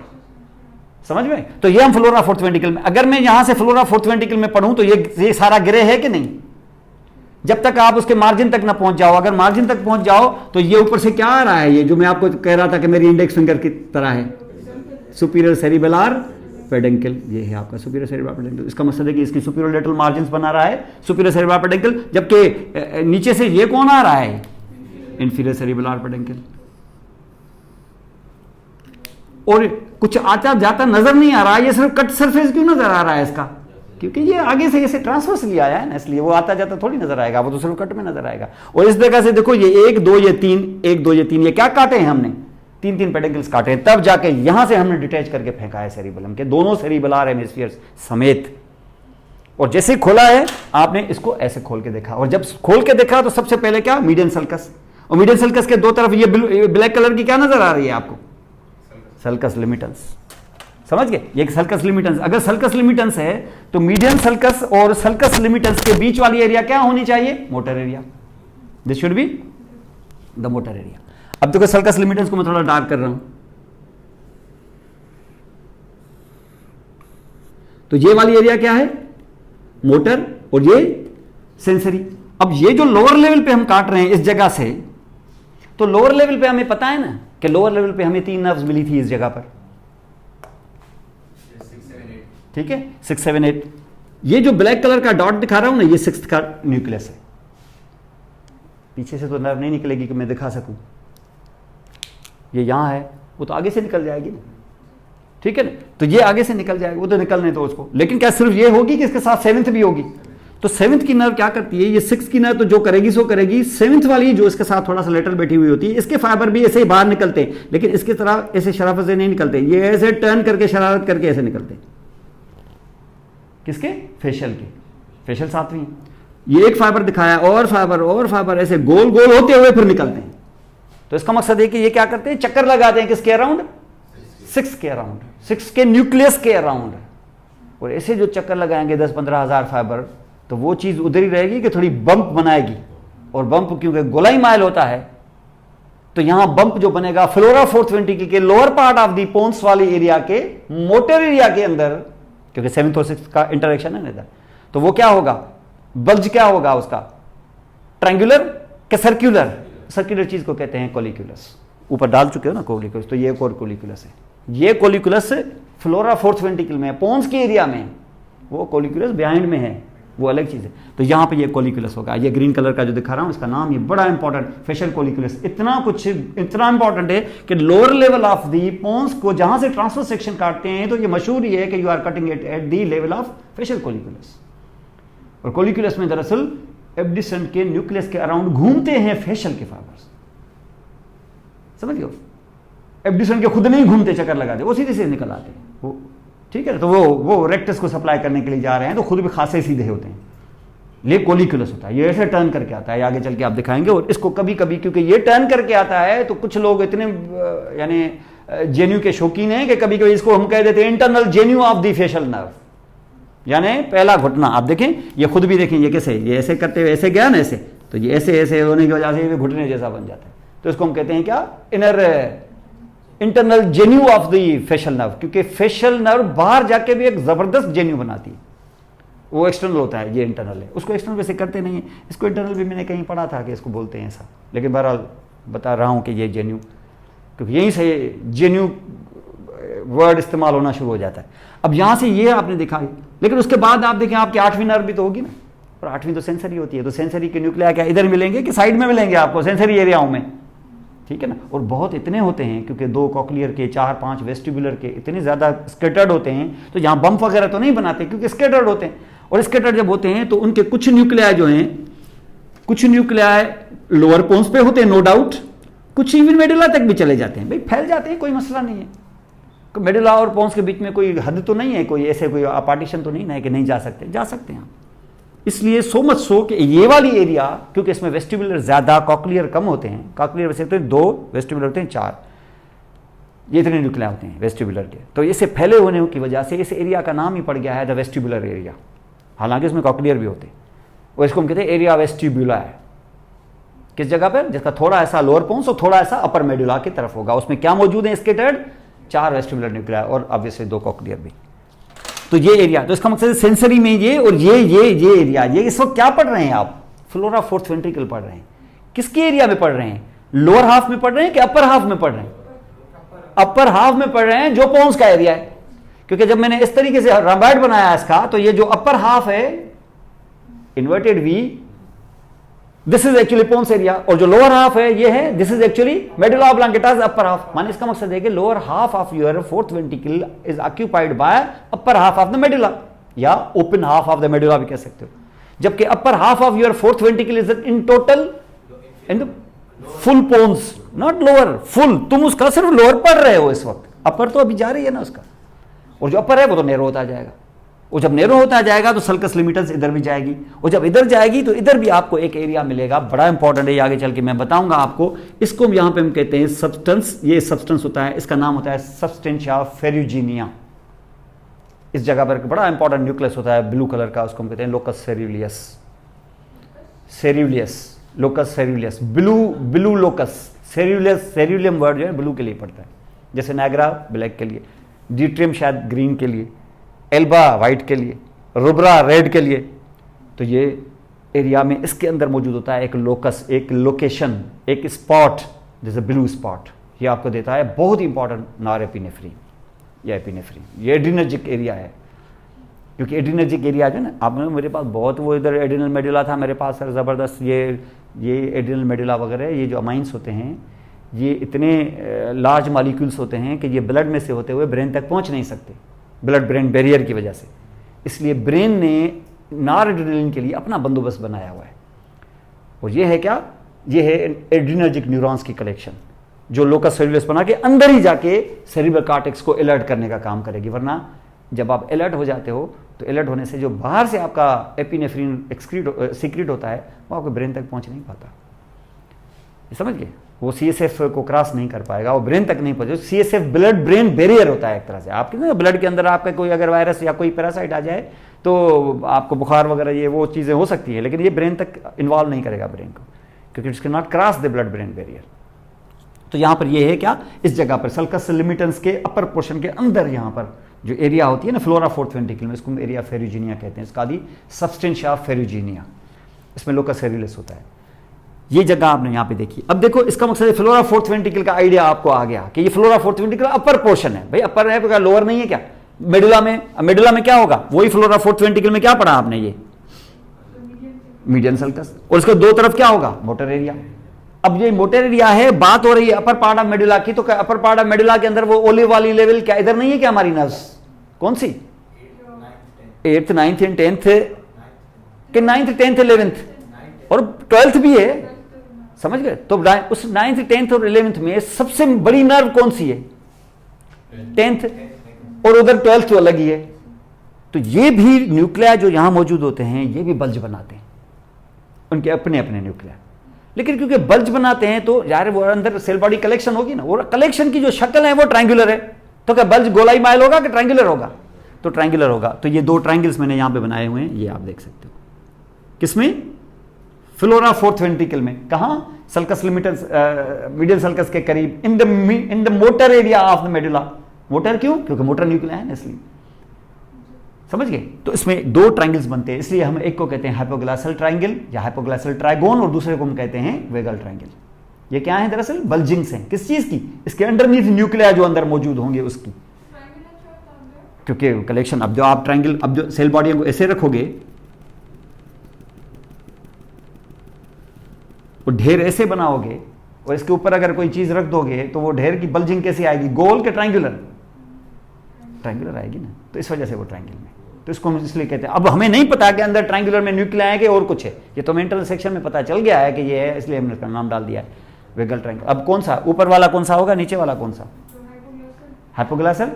समझ में? तो ये हम फ्लोरा फोर्थ वेंट्रिकल में, अगर मैं यहां से फ्लोरा फोर्थ वेंट्रिकल में पढ़ूं तो ये सारा ग्रे है कि नहीं, जब तक आप उसके मार्जिन तक ना पहुंच जाओ, अगर मार्जिन तक पहुंच जाओ तो ये ऊपर से क्या आ रहा है, ये जो मैं आपको कह रहा था कि मेरी इंडेक्स फिंगर की तरह है, सुपीरियर सेरिबेलर पेडेंकल, ये है आपका सुपीरियर सेरिबेलर पेडेंकल, इसका मतलब है कि इसकी सुपीरियर लेटरल मार्जिन बना रहा है सुपीरियर सेरिबेलर पेडेंकल, जबकि नीचे से ये कौन आ रहा है, इंफीरियर सेरिबेलर पेडेंकल, और कुछ आता जाता नजर नहीं आ रहा है, ये सिर्फ कट सरफेस क्यों नजर आ रहा है इसका, क्योंकि ये आगे से ऐसे ट्रांसवर्सली आया है ना, इसलिए वो आता जाता थोड़ी नजर आएगा, वो तो सिर्फ कट में नजर आएगा। और इस जगह से देखो ये 1 2 ये 3 1 2 ये 3 ये क्या काटे हैं हमने, 3 पेडेंकल्स काटे हैं, तब जाके यहां से हमने डिटैच करके फेंका है सेरिबेलम के दोनों सेरिबेलर हेमिस्फीयर्स समेत। और जैसे खोला है आपने इसको ऐसे खोल के देखा, और जब खोल के देखा तो सबसे पहले क्या, मीडियन सल्कस, और मीडियन सल्कस के दो तरफ ये ब्लैक कलर की क्या नजर आ रही है आपको, सल्कस लिमिटेंस, समझ गए? ये सल्कस लिमिटेंस, अगर सल्कस लिमिटेंस है तो मीडियन सल्कस और सल्कस लिमिटेंस के बीच वाली एरिया क्या होनी चाहिए, motor area, this should be the motor area. अब देखो सल्कस लिमिटेंस को मैं थोड़ा डार्क कर रहा हूं, तो ये वाली एरिया क्या है, मोटर, और ये सेंसरी। अब ये जो लोअर लेवल पे हम काट रहे हैं इस जगह से, तो लोअर लेवल पे हमें पता है ना कि लोअर लेवल पे हमें 3 नर्व्स मिली थी इस जगह पर, ठीक है, 6 7 8। ये जो ब्लैक कलर का डॉट दिखा रहा हूं ना, ये 6th का न्यूक्लियस है, पीछे से तो नर्व नहीं निकलेगी कि मैं दिखा सकूं, ये यहां है, वो तो आगे से निकल जाएगी ना, ठीक है ना, तो ये आगे से निकल जाएगा, वो तो निकलने तो उसको, लेकिन क्या सिर्फ ये होगी कि इसके साथ 7th भी होगी, तो 7th की नर्व क्या करती है, ये 6th की नर्व तो जो करेगी सो करेगी, 7th वाली जो इसके साथ थोड़ा सा लेटरल बैठी हुई होती है, इसके फाइबर भी ऐसे ही बाहर निकलते हैं, लेकिन इसकी तरह ऐसे शराफत से नहीं निकलते, ये ऐसे टर्न करके शरारत करके ऐसे निकलते हैं, किसके, फेशियल के, फेशियल 7वीं है, ये एक फाइबर दिखाया और फाइबर ऐसे गोल गोल होते हुए फिर निकलते हैं। तो इसका मकसद है कि ये क्या करते हैं, चक्कर लगाते हैं किसके अराउंड, 6 के अराउंड, 6 के न्यूक्लियस के अराउंड, और ऐसे जो चक्कर लगाएंगे 10-15 हजार फाइबर, तो वो चीज उधर ही रहेगी कि थोड़ी बंप बनाएगी, और बंप क्योंकि गोलाई माइल होता है तो यहां बंप जो बनेगा फ्लोरा फोर्थ वेंट्रिकल के lower part of the pons वाली एरिया के मोटर एरिया के अंदर, क्योंकि 7th और 6th का इंटरेक्शन है ना, तो वो क्या होगा, बल्ज क्या होगा उसका, ट्रायंगुलर के सर्कुलर, सर्कुलर चीज को कहते हैं कोलिक्यूलस, ऊपर डाल चुके हो ना कोलिक्यूलस, तो ये एक और कोलिक्यूलस है, ये कोलिक्यूलस फ्लोरा फोर्थ वेंट्रिकल में है, पोन्स के एरिया में, वो कोलिक्यूलस बिहाइंड में है, वो अलग चीज है। तो यहां पे ये कोलिक्यूलस होगा, ये ग्रीन कलर का जो दिखा रहा हूं इसका नाम, ये बड़ा इंपॉर्टेंट फेशियल कोलिक्यूलस, इतना कुछ इतना इंपॉर्टेंट है कि lower level of the pons को जहां से ट्रांसफर सेक्शन काटते हैं तो ये मशहूर ही है कि you are cutting it at the level of facial colliculus. और कोलिक्यूलस में दरअसल एब्डिसेंट के न्यूक्लियस के अराउंड घूमते हैं फेशियल के फाइबर्स, समझ गए? एब्डिसेंट के खुद नहीं घूमते, चक्कर लगाते, वो सीधे से निकल आते हैं वो, ठीक है, तो वो रेक्टस को सप्लाई करने के लिए जा रहे हैं, तो खुद भी खासे सीधे होते हैं, ये कोलिक्यूलस होता है, ये ऐसे टर्न करके आता है, आगे चल के आप दिखाएंगे। और इसको कभी कभी क्योंकि ये टर्न करके आता है तो कुछ लोग इतने यानी जेन्यू के शौकीन हैं कि कभी कभी इसको हम कह देते हैं internal जेन्यू of the facial nerve, यानी पहला घुटना। आप देखें, ये खुद भी देखें, ये कैसे, ये ऐसे करते हुए ऐसे गया ना ऐसे, तो ये ऐसे ऐसे होने की वजह से ये घुटने जैसा बन जाता है, तो इसको हम कहते हैं क्या, internal जेन्यू of the facial nerve, क्योंकि फेशियल नर्व बाहर जाके भी एक जबरदस्त जेन्यू बनाती है, वो एक्सटर्नल होता है, ये इंटरनल है, उसको एक्सटर्नल वैसे करते नहीं है, इसको इंटरनल भी मैंने कहीं पढ़ा था कि इसको बोलते हैं ऐसा, लेकिन बहरहाल बता रहा हूं कि ये जेन्यू, क्योंकि यहीं से जेन्यू वर्ड इस्तेमाल होना शुरू हो जाता है। अब यहां से ये आपने देखा, लेकिन उसके बाद आप देखें आपकी 8वीं नर्व भी तो होगी ना, और 8वीं तो सेंसरी होती है, तो सेंसरी के न्यूक्लिया क्या इधर मिलेंगे कि साइड में मिलेंगे आपको, सेंसरी एरियाओं में, ठीक है ना। और बहुत इतने होते हैं क्योंकि 2 कॉक्लियर के, 4-5 वेस्टिबुलर के, इतने ज़्यादा स्केटर्ड होते हैं, तो यहाँ बम्प वगैरह तो नहीं बनाते क्योंकि स्केटर्ड होते हैं। और स्केटर्ड जब होते हैं तो उनके कुछ न्यूक्लियाई जो हैं, कुछ न्यूक्लियाई लोअर पोन्स पे होते हैं नो डाउट, कुछ इवन मेडुला तक भी चले जाते हैं, भाई फैल जाते हैं, कोई मसला नहीं है। मेडुला और पोन्स के बीच में कोई हद तो नहीं है, कोई ऐसे कोई पार्टीशन तो नहीं है कि नहीं जा सकते, जा सकते हैं। इसलिए सो मच सो कि ये वाली एरिया, क्योंकि इसमें वेस्टिबुलर ज्यादा, कॉक्लियर कम होते हैं, कॉक्लियर वैसे तो 2, वेस्टिबुलर होते हैं 4, ये इतने न्यूक्लिया होते हैं वेस्टिबुलर के। तो इसे फैले होने की वजह से इस एरिया का नाम ही पड़ गया है द वेस्टिबुलर एरिया, हालांकि इसमें कॉक्लियर भी होते हैं। और इसको हम कहते हैं एरिया वेस्टिबुला है। किस जगह पर? जिसका थोड़ा ऐसा लोअर पोन्स और थोड़ा ऐसा अपर मेडुला की तरफ होगा। उसमें क्या मौजूद है? स्केटर्ड 4 वेस्टिबुलर न्यूक्लिया और ऑब्वियसली 2 कॉक्लियर भी। तो ये एरिया, तो इसका मकसद सेंसरी में ये और ये एरिया, ये इस वक्त क्या पढ़ रहे हैं आप? फ्लोरा फोर्थ वेंट्रिकल पढ़ रहे हैं। किसके एरिया में पढ़ रहे हैं? लोअर हाफ में पढ़ रहे हैं कि अपर हाफ में पढ़ रहे हैं? अपर हाफ में पढ़ रहे हैं, जो पोन्स का एरिया है। क्योंकि जब मैंने इस तरीके से रैम्बाइड बनाया इसका, तो ये जो अपर हाफ है inverted V, this is actually pons area, और जो लोअर हाफ है ये है, this is actually medulla oblongata's upper half. माने इसका मकसद है कि lower half of your fourth ventricle is occupied by upper half of the medulla, या open half of the medulla भी कह सकते हो। जबकि upper half of your fourth ventricle is in total in the full पोन्स, not lower, full. तुम उसका सिर्फ लोअर पढ़ रहे हो इस वक्त, अपर तो अभी जा रही है ना उसका, और जो अपर है वो तो नैरो होता जाएगा। और जब नैरो होता जाएगा तो सल्कस लिमिटस इधर भी जाएगी, और जब इधर जाएगी तो इधर भी आपको एक एरिया मिलेगा, बड़ा इंपॉर्टेंट है, आगे चल के मैं बताऊंगा आपको। इसको यहां पे हम कहते हैं सब्सटेंस, ये सब्सटेंस होता है, इसका नाम होता है सब्सटेंशिया फेरुजिनिया। इस जगह पर बड़ा इंपॉर्टेंट न्यूक्लियस होता है ब्लू कलर का, उसको हम कहते हैं locus coeruleus. Coeruleus, locus coeruleus, blue locus coeruleus. Caeruleum word जो है ब्लू के लिए पड़ता है, जैसे नायग्रा ब्लैक के लिए, डिट्रियम शायद ग्रीन के लिए, एल्बा वाइट के लिए, रुब्रा रेड के लिए। तो ये एरिया में इसके अंदर मौजूद होता है एक लोकस, एक लोकेशन, एक स्पॉट, जैसे ब्लू स्पॉट, ये आपको देता है बहुत ही इंपॉर्टेंट नॉर एपिनेफ्रीन या एपिनेफ्रीन। ये एड्रीनर्जिक एरिया है, क्योंकि एड्रीनर्जिक एरिया जो है ना, आपने मेरे पास बहुत वो इधर एड्रिनल मेडुला था मेरे पास सर, ज़बरदस्त। ये एड्रिनल मेडुला वगैरह, ये जो अमाइंस होते हैं, ये इतने लार्ज मॉलिक्यूल्स होते हैं कि ये ब्लड में से होते हुए ब्रेन तक पहुंच नहीं सकते, ब्लड ब्रेन बैरियर की वजह से। इसलिए ब्रेन ने नॉरएड्रेनालिन के लिए अपना बंदोबस्त बनाया हुआ है। और ये है क्या? ये है एड्रीनर्जिक न्यूरॉन्स की कलेक्शन, जो लोकस सेरुलस बना के अंदर ही जाके सेरिब्रल कॉर्टेक्स को अलर्ट करने का काम करेगी। वरना जब आप अलर्ट हो जाते हो तो अलर्ट होने से जो बाहर से आपका एपिनेफ्रीन सीक्रेट होता है वो आपके ब्रेन तक पहुंच नहीं पाता, समझ गए? वो सीएसएफ को क्रॉस नहीं कर पाएगा, वो ब्रेन तक नहीं पहुंचे। सीएसएफ ब्लड ब्रेन बैरियर होता है एक तरह से। आपके ना ब्लड के अंदर आपका कोई अगर वायरस या कोई पैरासाइट आ जाए तो आपको बुखार वगैरह ये वो चीज़ें हो सकती हैं, लेकिन ये ब्रेन तक इन्वॉल्व नहीं करेगा ब्रेन को, क्योंकि it's can not cross the blood brain barrier. तो यहाँ पर ये है क्या? इस जगह पर सल्कस लिमिटेंस के अपर पोर्शन के अंदर यहाँ पर जो एरिया होती है ना फ्लोरा फोर्थ वेंट्रिकल में, इसको हम एरिया फेरुजिनिया कहते हैं। इसका आदि सब्सटेंशिया फेरुजिनिया, इसमें लोकस सेरुलस होता है। ये जगह आपने यहाँ पे देखी। अब देखो इसका मकसद है फ्लोरा फोर्थ वेंट्रिकल का आइडिया आपको आ गया कि ये flora fourth ventricle upper portion है। भाई अपर है तो लोअर नहीं है क्या? मेडुला में क्या होगा? वही फ्लोरा फोर्थ वेंट्रिकल में क्या पढ़ा आपने? ये मीडियन सल्कस, और इसके दो तरफ क्या होगा? Motor area. अब ये मोटर एरिया है, बात हो रही है अपर पार्ट ऑफ मेडुला की, तो अपर पार्ट ऑफ मेडुला के अंदर वो ओलिव वाली लेवल क्या इधर नहीं है क्या हमारी नर्व्स? कौन सी? 8th 9th एंड 10th के 9th 10th 11th और 12th भी है, समझ गए? तो उस 9th 10th और 11th में सबसे बड़ी नर्व कौन सी है? 10th, और उधर 12th तो अलग ही है। तो ये भी न्यूक्लिया जो यहां मौजूद होते हैं ये भी बल्ज बनाते हैं, उनके अपने अपने न्यूक्लिया। लेकिन क्योंकि बल्ज बनाते हैं तो यार वो अंदर सेल बॉडी कलेक्शन होगी ना, वो कलेक्शन की जो शक्ल है वो ट्रायंगुलर है। तो क्या बल्ज गोलाई माइल होगा कि ट्रायंगुलर होगा? तो ट्रायंगुलर होगा। तो ये 2 ट्रायंगल्स मैंने यहां पे बनाए हुए हैं, ये आप देख सकते हो। किसमें? फ्लोरा फोर्थ वेंट्रिकल में। कहां? सल्कस लिमिटेंस, मीडियन सल्कस के करीब, in the motor area of the medulla. Motor क्यों? क्योंकि मोटर न्यूक्लिया है ना, इसलिए। समझ गए? तो इसमें 2 ट्रायंगल्स बनते हैं, इसलिए हम एक को कहते हैं हाइपोग्लाइसल ट्रायंगल या हाइपोग्लाइसल ट्राइगोन, और दूसरे को हम कहते हैं वेगल ट्रायंगल। ये क्या है? दरअसल बल्जिंग्स हैं। किस चीज की? इसके अंडरनीथ न्यूक्लिया जो अंदर मौजूद होंगे उसकी, क्योंकि कलेक्शन। अब जो आप ट्रायंगल, अब जो सेल बॉडी को ऐसे रखोगे, वो ढेर ऐसे बनाओगे और इसके ऊपर अगर कोई चीज रख दोगे तो वो ढेर की बल्जिंग कैसी आएगी, गोल के ट्रायंगुलर? ट्रायंगुलर आएगी ना, तो इस वजह से वो ट्रायंगल में, तो इसको हम इसलिए कहते हैं। अब हमें नहीं पता कि अंदर ट्रायंगुलर में न्यूक्लिया है कि और कुछ है, ये तो हमें इंटरनल सेक्शन में पता चल गया है कि ये है, इसलिए हमने इसका नाम डाल दिया है वेगल ट्रायंगल। अब कौन सा ऊपर वाला कौन सा होगा, नीचे वाला कौन सा? हाइपोग्लासल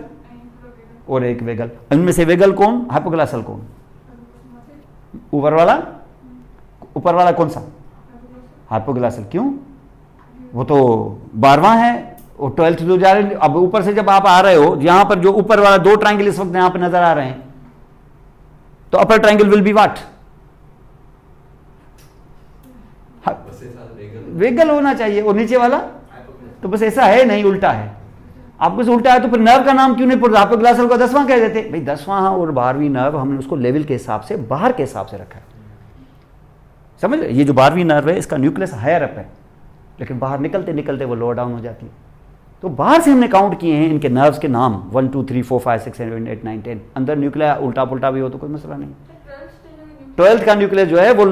और एक वेगल। इनमें से वेगल कौन, हाइपोग्लासल कौन? ऊपर वाला, ऊपर वाला कौन सा? हाइपोग्लासल। क्यों? वो तो 12वां है और 12th जो जा रहे हैं। अब ऊपर से जब आप आ रहे हो, यहां पर जो ऊपर वाला 2 ट्रायंगल इस वक्त यहां पर नजर आ रहे हैं, तो upper triangle will be what? Vagal होना चाहिए। और नीचे वाला तो बस ऐसा है नहीं, उल्टा है। आपको से उल्टा है तो फिर नर्व का नाम क्यों नहीं पड़ता? हाइपोग्लासल को 10वां कह देते भाई। 10वां और 12वीं नर्व हमने उसको लेवल के हिसाब से, बाहर के हिसाब से रखा है, समझ रहे? ये जो 12वीं नर्व है इसका न्यूक्लियस हायर अप है, लेकिन बाहर निकलते निकलते वो लोअर डाउन हो जाती है। तो बाहर से हमने काउंट किए हैं इनके नर्व्स के नाम 1 2 3 4 5 6 7 8 9 10। अंदर न्यूक्लिया उल्टा पुल्टा भी हो तो कोई मसला नहीं। 12th का न्यूक्लियस जो है वो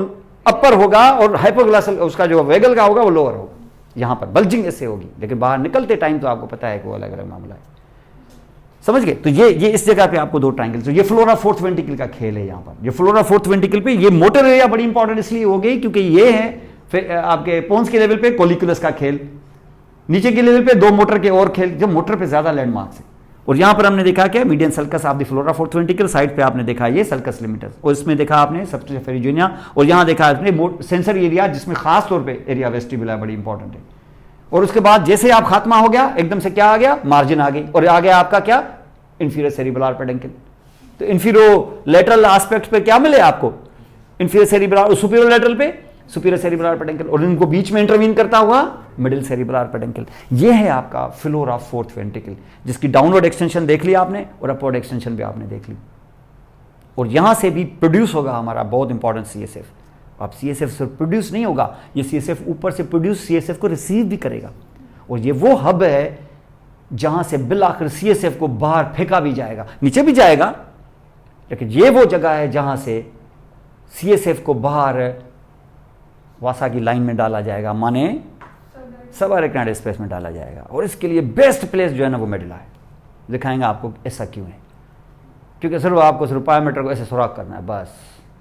अपर होगा और हाइपोग्लासल उसका जो वेगल का होगा वो लोअर होगा। यहां पर बल्जिंग इससे होगी, लेकिन बाहर निकलते टाइम तो आपको पता है कि वो अलग अलग मामला है, समझ गए? तो ये इस जगह पे आपको 2 ट्रायंगल, तो ये फ्लोरा फोर्थ वेंट्रिकल का खेल है। यहां पर ये फ्लोरा फोर्थ वेंट्रिकल पे ये मोटर एरिया बड़ी इंपॉर्टेंट इसलिए हो गई क्योंकि ये है फिर आपके पोन्स के लेवल पे कोलिकुलस का खेल, नीचे के लेवल पे 2 मोटर के और खेल, जब मोटर पे ज्यादा लैंडमार्क्स है। और यहां पर हमने देखा क्या, median sulcus of the flora fourth ventricle, side पे आपने देखा ये सल्कस लिमिटस, और इसमें देखा आपने सबस्टेंस फेरिजियना, और यहां देखा आपने सेंसरी एरिया जिसमें खास तौर पे एरिया वेस्टिबुला बड़ी इंपॉर्टेंट है। और उसके बाद जैसे आप खात्मा हो गया एकदम से क्या आ गया, मार्जिन आ गई, और आ गया आपका क्या, इंफीरियर सेरिब्रल पेडंकल। तो इंफीरियर लेटरल एस्पेक्ट पे क्या मिले आपको, इंफीरियर सेरिब्रल, सुपीरियर लेटरल पे सुपीरियर सेरिब्रल पेडंकल, और इनको बीच में इंटरवीन करता हुआ मिडिल सेरिब्रल पेडंकल। ये है आपका फ्लोरा फोर्थ वेंट्रिकल, जिसकी डाउनवर्ड एक्सटेंशन देख ली आपने और अपवर्ड एक्सटेंशन भी आपने देख ली। और यहां से भी प्रोड्यूस होगा हमारा बहुत इंपॉर्टेंट सीएसएफ। अब सीएसएफ से प्रोड्यूस नहीं होगा, ये सीएसएफ ऊपर से प्रोड्यूस सीएसएफ को रिसीव भी करेगा, और ये वो हब है जहां से बिल आखिर सीएसएफ को बाहर फेंका भी जाएगा, नीचे भी जाएगा, लेकिन ये वो जगह है जहां से सीएसएफ को बाहर वासा की लाइन में डाला जाएगा, माने सब अरेक्नाइड स्पेस में डाला जाएगा। और इसके लिए बेस्ट प्लेस जो है ना वो मेडुला है। दिखाएंगे आपको ऐसा क्यों है, क्योंकि सिर्फ आपको सिर्फ पायोमीटर को ऐसे सुराख करना है बस,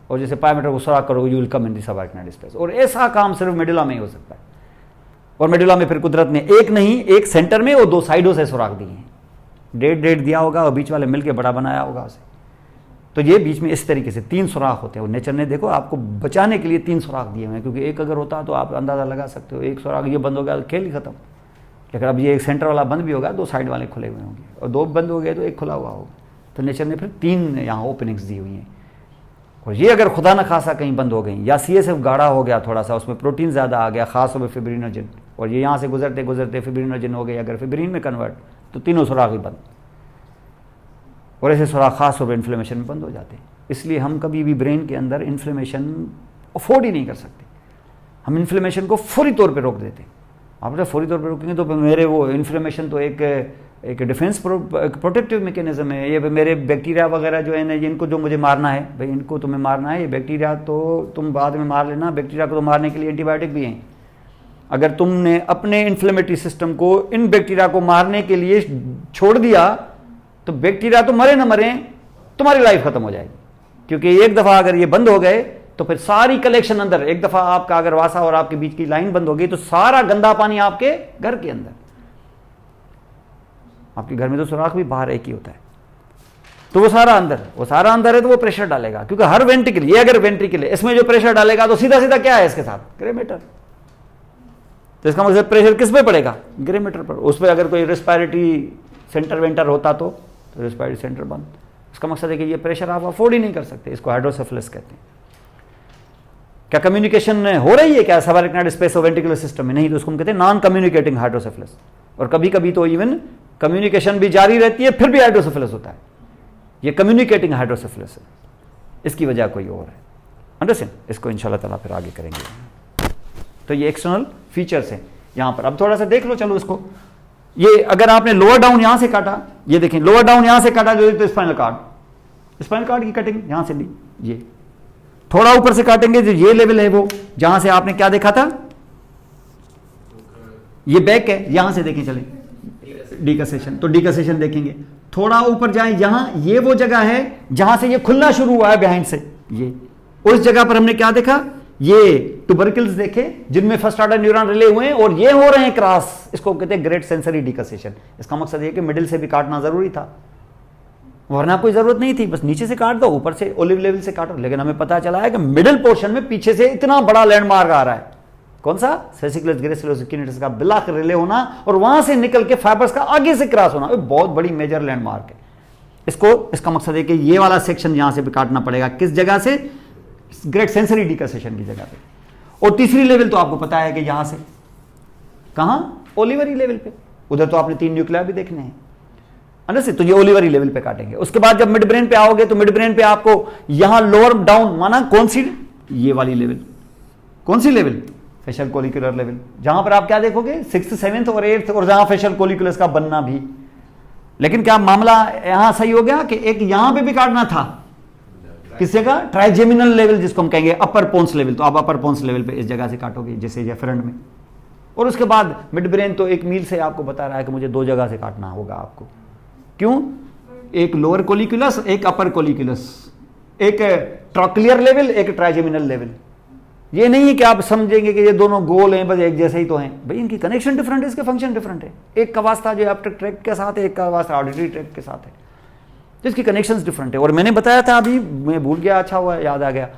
और जैसे पायोमीटर को सुराख करोगे you will come in the subarachnoid space, और ऐसा काम सिर्फ मेडुला में ही हो सकता है। और मेडुला में फिर कुदरत ने एक नहीं, एक सेंटर में और 2 साइडों से सुराख दिए हैं, डेढ़ दिया होगा और बीच वाले मिलकर बड़ा बनाया होगा उसे। तो ये बीच में इस तरीके से 3 सुराख होते हैं, और नेचर ने देखो आपको बचाने के लिए 3 सुराख दिए हुए हैं, क्योंकि एक अगर होता तो आप अंदाजा लगा सकते हो, एक सुराख ये बंद हो गया खेल ही खत्म। लेकिन अब ये एक सेंटर वाला बंद भी होगा, 2 साइड वाले खुले हुए होंगे, और 2 बंद हो गए तो एक खुला हुआ होगा। तो नेचर ने फिर 3 यहाँ ओपनिंग्स दी हुई हैं। और ये अगर खुदा न खासा कहीं बंद हो गई, या सीएसएफ गाढ़ा हो गया थोड़ा सा, उसमें प्रोटीन ज़्यादा आ गया, खास तौर पर फिब्रिनोजन, और ये यहाँ से गुजरते गुजरते फिब्रिनोजन हो गई अगर फिब्रिन में कन्वर्ट, तो तीनों सुराख ही बंद। और ऐसे सुराख खास तौर पर इन्फ्लेमेशन में बंद हो जाते हैं। इसलिए हम कभी भी ब्रेन के अंदर इन्फ्लेमेशन अफोर्ड ही नहीं कर सकते, हम इन्फ्लेमेशन को फौरी तौर पे रोक देते हैं। आप जब फौरी तौर पे रोकेंगे तो मेरे वो इन्फ्लेमेशन तो एक डिफेंस प्रोटेक्टिव मैकेनिज्म है। ये मेरे बैक्टीरिया वगैरह जो है ना, इनको जो मुझे मारना है भाई, इनको तुम्हें मारना है, ये बैक्टीरिया तो तुम बाद में मार लेना, बैक्टीरिया को तो मारने के लिए एंटीबायोटिक भी हैं। अगर तुमने अपने इन्फ्लेमेटरी सिस्टम को इन बैक्टीरिया को मारने के लिए छोड़ दिया तो बैक्टीरिया तो मरे ना मरे, तुम्हारी लाइफ खत्म हो जाएगी। क्योंकि एक दफा अगर ये बंद हो गए तो फिर सारी कलेक्शन अंदर, एक दफा आपका अगर वासा और आपके बीच की लाइन बंद हो गई तो सारा गंदा पानी आपके घर के अंदर, आपके घर में तो सुराख भी बाहर एक ही होता है, तो वो सारा अंदर है, तो वो प्रेशर डालेगा। क्योंकि हर वेंट्रिकल, ये अगर वेंट्रिकल है, इसमें जो प्रेशर डालेगा तो सीधा सीधा क्या है इसके साथ, ग्रेमेटर। तो इसका मतलब प्रेशर किस पे पड़ेगा, ग्रेमेटर पर। उस पर अगर कोई रेस्पिरेटरी सेंटर वेंटर होता तो रेस्पिरेटरी सेंटर बंद। इसका मकसद है कि ये प्रेशर आप अफोर्ड ही नहीं कर सकते, इसको हाइड्रोसेफलस कहते हैं। क्या कम्युनिकेशन हो रही है क्या सब अरेक्नाइड स्पेस और वेंट्रिकुलर सिस्टम में? नहीं, तो उसको हम कहते हैं नॉन कम्युनिकेटिंग हाइड्रोसेफलस। और कभी कभी तो इवन कम्युनिकेशन भी जारी रहती है फिर भी हाइड्रोसेफलस होता है। ये कम्युनिकेटिंग हाइड्रोसेफलस है, इसकी वजह कोई और है। अंडरस्टैंड? इसको इंशाल्लाह ताला फिर आगे करेंगे। तो ये एक्सटर्नल फीचर्स हैं यहां पर। अब थोड़ा सा देख लो, चलो इसको। ये अगर आपने लोअर डाउन यहां से काटा, ये देखें लोअर डाउन यहां से काटा जो तो स्पाइनल कार्ड की कटिंग यहां से ली, ये थोड़ा ऊपर से काटेंगे जो ये लेवल है वो जहां से आपने क्या देखा था, ये बैक है, यहां से देखें चले डिकसेशन, तो डिकसेशन देखेंगे। थोड़ा ऊपर जाए, यहां ये वो जगह है जहां से ये खुलना शुरू हुआ है बिहाइंड से, ये उस जगह पर हमने क्या देखा, ये ट्यूबरकल्स देखे जिनमें फर्स्ट ऑर्डर न्यूरॉन रिले हुए हैं और ये हो रहे हैं क्रॉस, इसको कहते हैं ग्रेट सेंसरी डिकसेशन। इसका मकसद ये कि मिडिल से भी काटना जरूरी था, वरना कोई जरूरत नहीं थी, बस नीचे से काट दो, ऊपर से ओलिव लेवल से काटो। लेकिन हमें पता चला है कि मिडिल पोर्शन में पीछे से इतना बड़ा लैंडमार्क आ रहा है, कौन सा, सेसिकुलस ग्रेसिलोसिकिनेटिस का बिलाक रिले होना और वहां से निकल के फाइबर्स का आगे से क्रॉस होना, बहुत बड़ी मेजर लैंडमार्क है। इसको, इसका मकसद है कि ये वाला सेक्शन यहां से भी काटना पड़ेगा, किस जगह से, ग्रेट सेंसरी डिकसेशन की जगह पे। और तीसरी लेवल तो आपको पता है कि यहां से कहां, ओलिवरी लेवल पे, उधर तो आपने 3 न्यूक्लिया भी देखने हैं, तो ये ओलिवरी लेवल पे काटेंगे। उसके बाद जब मिड ब्रेन पे आओगे तो मिड ब्रेन पे आपको यहां लोअर डाउन, माना कौन सी, ये वाली लेवल, कौन सी लेवल, फेशियल कोलिकुलर लेवल, जहां पर आप क्या देखोगे 6th 7th और 8th, और जहां फेशियल कोलिकुलस का बनना भी। लेकिन क्या मामला यहां सही हो गया कि एक यहां पे भी काटना था, किसी का ट्राइजेमिनल लेवल जिसको हम कहेंगे अपर पोन्स लेवल, तो आप अपर पोन्स लेवल पे इस जगह से काटोगे, जैसे ये फ्रंट में। और उसके बाद मिड ब्रेन तो 1 मील से आपको बता रहा है कि मुझे 2 जगह से काटना होगा आपको, क्यों, एक लोअर कोलिकुलस, एक अपर कोलिकुलस, एक ट्रॉक्लियर लेवल, एक ट्राइजेमिनल लेवल। ये नहीं है कि आप समझेंगे कि ये दोनों गोल हैं, बस एक जैसे ही तो हैं, भाई इनकी कनेक्शन डिफरेंट है, इसके फंक्शन डिफरेंट है। एक का वास्ता जो ऑप्टिक ट्रैक्ट के साथ है, एक का वास्ता ऑडिटरी ट्रैक्ट के साथ है, तो इसकी कनेक्शंस डिफरेंट है। और मैंने बताया था अभी, मैं भूल गया, अच्छा हुआ याद आ गया,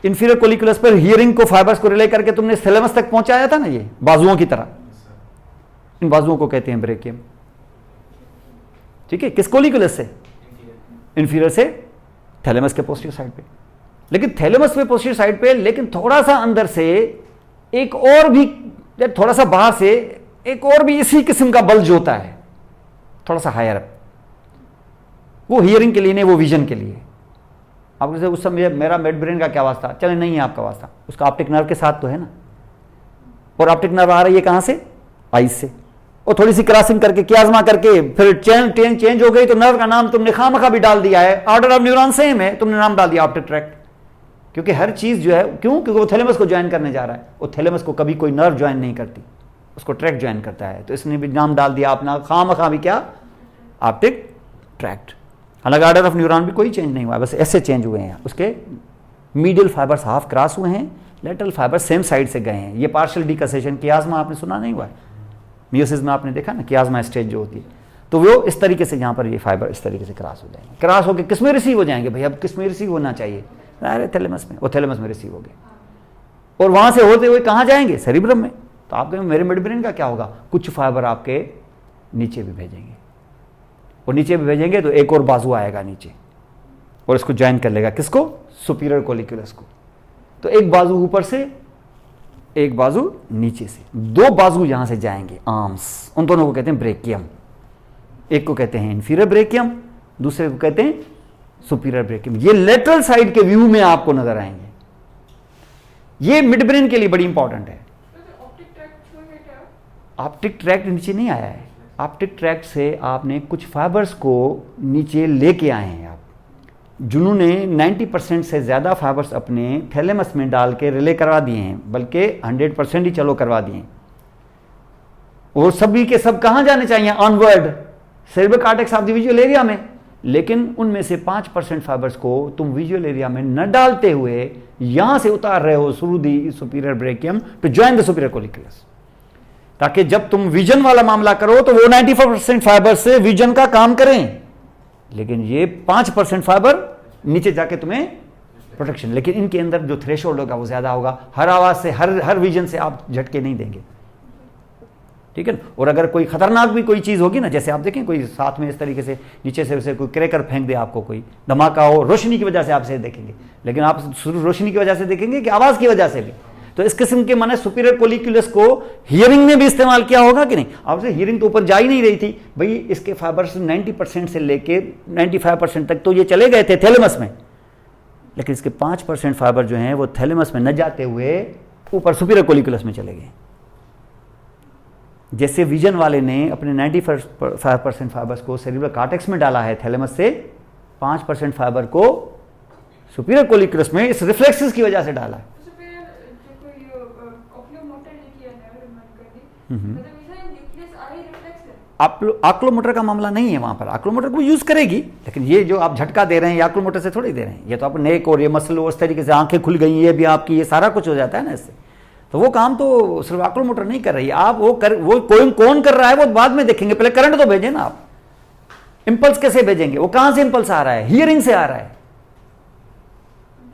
इंफीरियर कोलिकुलस पर हियरिंग को फाइबर्स को रिले करके तुमने थैलेमस तक पहुंचाया था ना, ये बाजुओं की तरह, इन बाजुओं को कहते हैं ब्रेकियम, ठीक है, किस कोलिकुलस से, इंफीरियर से थैलेमस के पोस्टीरियर साइड पे। लेकिन थैलेमस पे पोस्टीरियर साइड पे, लेकिन थोड़ा सा अंदर से एक और भी, थोड़ा सा बाहर से एक और भी इसी किस्म का बल्ज होता है, थोड़ा सा हायर अप, वो हियरिंग के लिए नहीं, वो विजन के लिए। आप जैसे उस समय मेरा मिड ब्रेन का क्या वास्ता, चले नहीं है आपका वास्ता, उसका ऑप्टिक नर्व के साथ तो है ना, और ऑप्टिक नर्व आ रही है कहां से, आइज से, और थोड़ी सी क्रॉसिंग करके कियाज्मा करके फिर चेंज हो गई, तो नर्व का नाम तुमने खामखा भी डाल दिया है, ऑर्डर ऑफ न्यूरॉन सेम है, तुमने नाम डाल दिया ऑप्टिक ट्रैक्ट, क्योंकि हर चीज जो है, क्यों, क्योंकि वो थैलेमस को ज्वाइन करने जा रहा है, वो थैलेमस को कभी कोई नर्व ज्वाइन नहीं करती, उसको ट्रैक्ट ज्वाइन करता है, तो इसने भी नाम डाल दिया अपना खामखा भी, क्या, ऑप्टिक ट्रैक्ट। हालांकि ऑर्डर ऑफ न्यूरॉन भी कोई चेंज नहीं हुआ, बस ऐसे चेंज हुए हैं, उसके मीडियल फाइबर्स हाफ क्रॉस हुए हैं, लेटरल फाइबर्स सेम साइड से गए हैं। ये पार्शियल डिकसेशन, कियाज्मा आपने सुना नहीं हुआ है, मियोसिस में आपने देखा ना, कियाज्मा स्टेज जो होती है, तो वो इस तरीके से यहाँ पर ये फाइबर इस तरीके से क्रॉस हो जाएंगे, क्रॉस होकर किस में रिसीव हो जाएंगे, भाई अब किस में रिसीव होना चाहिए, अरे थैलेमस में, वो थैलेमस में रिसीव हो गए, और वहां से होते हुए कहाँ जाएंगे, सेरिब्रम में। तो आप कहेंगे मेरे मिड ब्रेन का क्या होगा, कुछ फाइबर आपके नीचे भी भेजेंगे, और नीचे भी भेजेंगे तो एक और बाजू आएगा नीचे, और इसको ज्वाइन कर लेगा, किसको, सुपीरियर कोलिकुलस को। तो एक बाजू ऊपर से, एक बाजू नीचे से, 2 बाजू यहां से जाएंगे, आर्म्स, उन दोनों को कहते हैं ब्रेकियम। एक को कहते हैं इंफीरियर ब्रेकियम, दूसरे को कहते हैं सुपीरियर ब्रेकियम। ये लेटरल साइड के व्यू में आपको नजर आएंगे, ये मिड ब्रेन के लिए बड़ी इंपॉर्टेंट है। ऑप्टिक ट्रैक्ट नीचे नहीं आया है, ऑप्टिक ट्रैक्ट से आपने कुछ फाइबर्स को नीचे लेके आए हैं आप, जिन्होंने 90% से ज़्यादा फाइबर्स अपने थैलेमस में डाल के रिले करवा दिए हैं, बल्कि 100% ही चलो करवा दिए हैं, और सभी के सब कहाँ जाने चाहिए, onward cerebral cortex of the visual area में। लेकिन उनमें से 5% फाइबर्स को तुम विजुअल एरिया में न डालते हुए यहां से उतार रहे हो through the superior brachium to join the superior colliculus, ताकि जब तुम विजन वाला मामला करो तो वो 94% फाइबर से विजन का काम करें, लेकिन ये 5% फाइबर नीचे जाके तुम्हें प्रोटेक्शन। लेकिन इनके अंदर जो थ्रेशोल्ड होगा वो ज्यादा होगा, हर आवाज से, हर विजन से आप झटके नहीं देंगे, ठीक है। और अगर कोई खतरनाक भी कोई चीज होगी ना, जैसे आप देखें कोई साथ में इस तरीके से नीचे से उसे कोई क्रैकर फेंक दे, आपको कोई धमाका हो, रोशनी की वजह से आप से देखेंगे, लेकिन आप रोशनी की वजह से देखेंगे कि आवाज की वजह से भी। तो इस किस्म के माने सुपीरियर कोलिकुलस को हियरिंग में भी इस्तेमाल किया होगा कि नहीं। आपसे हियरिंग तो ऊपर जा ही नहीं रही थी भाई, इसके फाइबर्स 90% से लेके 95% तक तो ये चले गए थे थैलेमस में, लेकिन इसके 5% फाइबर जो हैं वो थैलेमस में न जाते हुए ऊपर सुपीरियर कोलिकुलस में चले गए। जैसे विजन वाले ने अपने 95% फाइबर्स को सेरिब्रल कॉर्टेक्स में डाला है थैलेमस से, 5% फाइबर को सुपीरियर कोलिकुलस में इस रिफ्लेक्सेस की वजह से डाला है। आक्लोमोटर का मामला नहीं है वहाँ पर, आक्लोमोटर को यूज़ करेगी, लेकिन ये जो आप झटका दे रहे हैं ये आक्लोमोटर से थोड़ी दे रहे हैं, ये तो आप नेक और ये मसल उस तरीके से आंखें खुल गई, ये भी आपकी, ये सारा कुछ हो जाता है ना इससे। तो वो काम तो सिर्फ आक्लोमोटर नहीं कर रही है, आप वो कौन कर रहा है वो बाद में देखेंगे, पहले करंट तो भेजें ना आप। इंपल्स कैसे भेजेंगे, वो कहाँ से इंपल्स आ रहा है, हियरिंग से आ रहा है,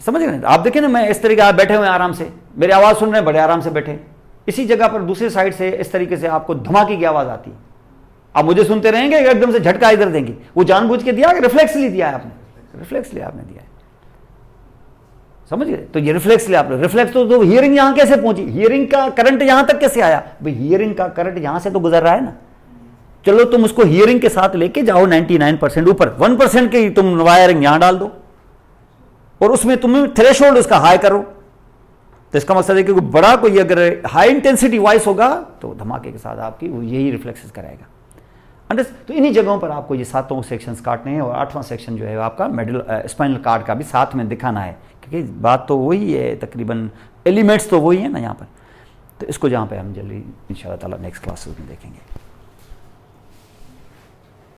समझ गए? आप देखिए ना, मैं इस तरीके आप बैठे हुए आराम से, मेरी आवाज़ सुन रहे हैं, बड़े आराम से बैठे, इसी जगह पर दूसरी साइड से इस तरीके से आपको धमाके की आवाज़ आती है, आप मुझे सुनते रहेंगे, एकदम से झटका इधर देंगे, वो जानबूझ के दिया कि रिफ्लेक्सली दिया है आपने, रिफ्लेक्सली आपने दिया है, समझ गए? तो ये रिफ्लेक्सली आपने, रिफ्लेक्स तो हियरिंग यहां कैसे पहुंची, हियरिंग का करंट यहां तक कैसे आया भाई, हियरिंग का करंट यहां से तो गुजर रहा है ना। चलो तुम उसको हियरिंग के साथ लेके जाओ 99% ऊपर, 1% की तुम वायरिंग यहां डाल दो और उसमें तुम थ्रेशोल्ड उसका हाई करो, तो इसका मकसद है कि बड़ा कोई अगर हाई इंटेंसिटी वॉइस होगा तो धमाके के साथ आपकी वो यही रिफ्लेक्सेस कराएगा। तो इन्हीं जगहों पर आपको ये 7 सेक्शंस काटने हैं और 8वां सेक्शन जो है आपका मिडिल स्पाइनल कार्ड का भी साथ में दिखाना है, क्योंकि बात तो वही है, तकरीबन एलिमेंट्स तो वही है ना यहाँ पर। तो इसको जहाँ पे हम जल्दी इंशाल्लाह ताला नेक्स्ट क्लासेस में देखेंगे।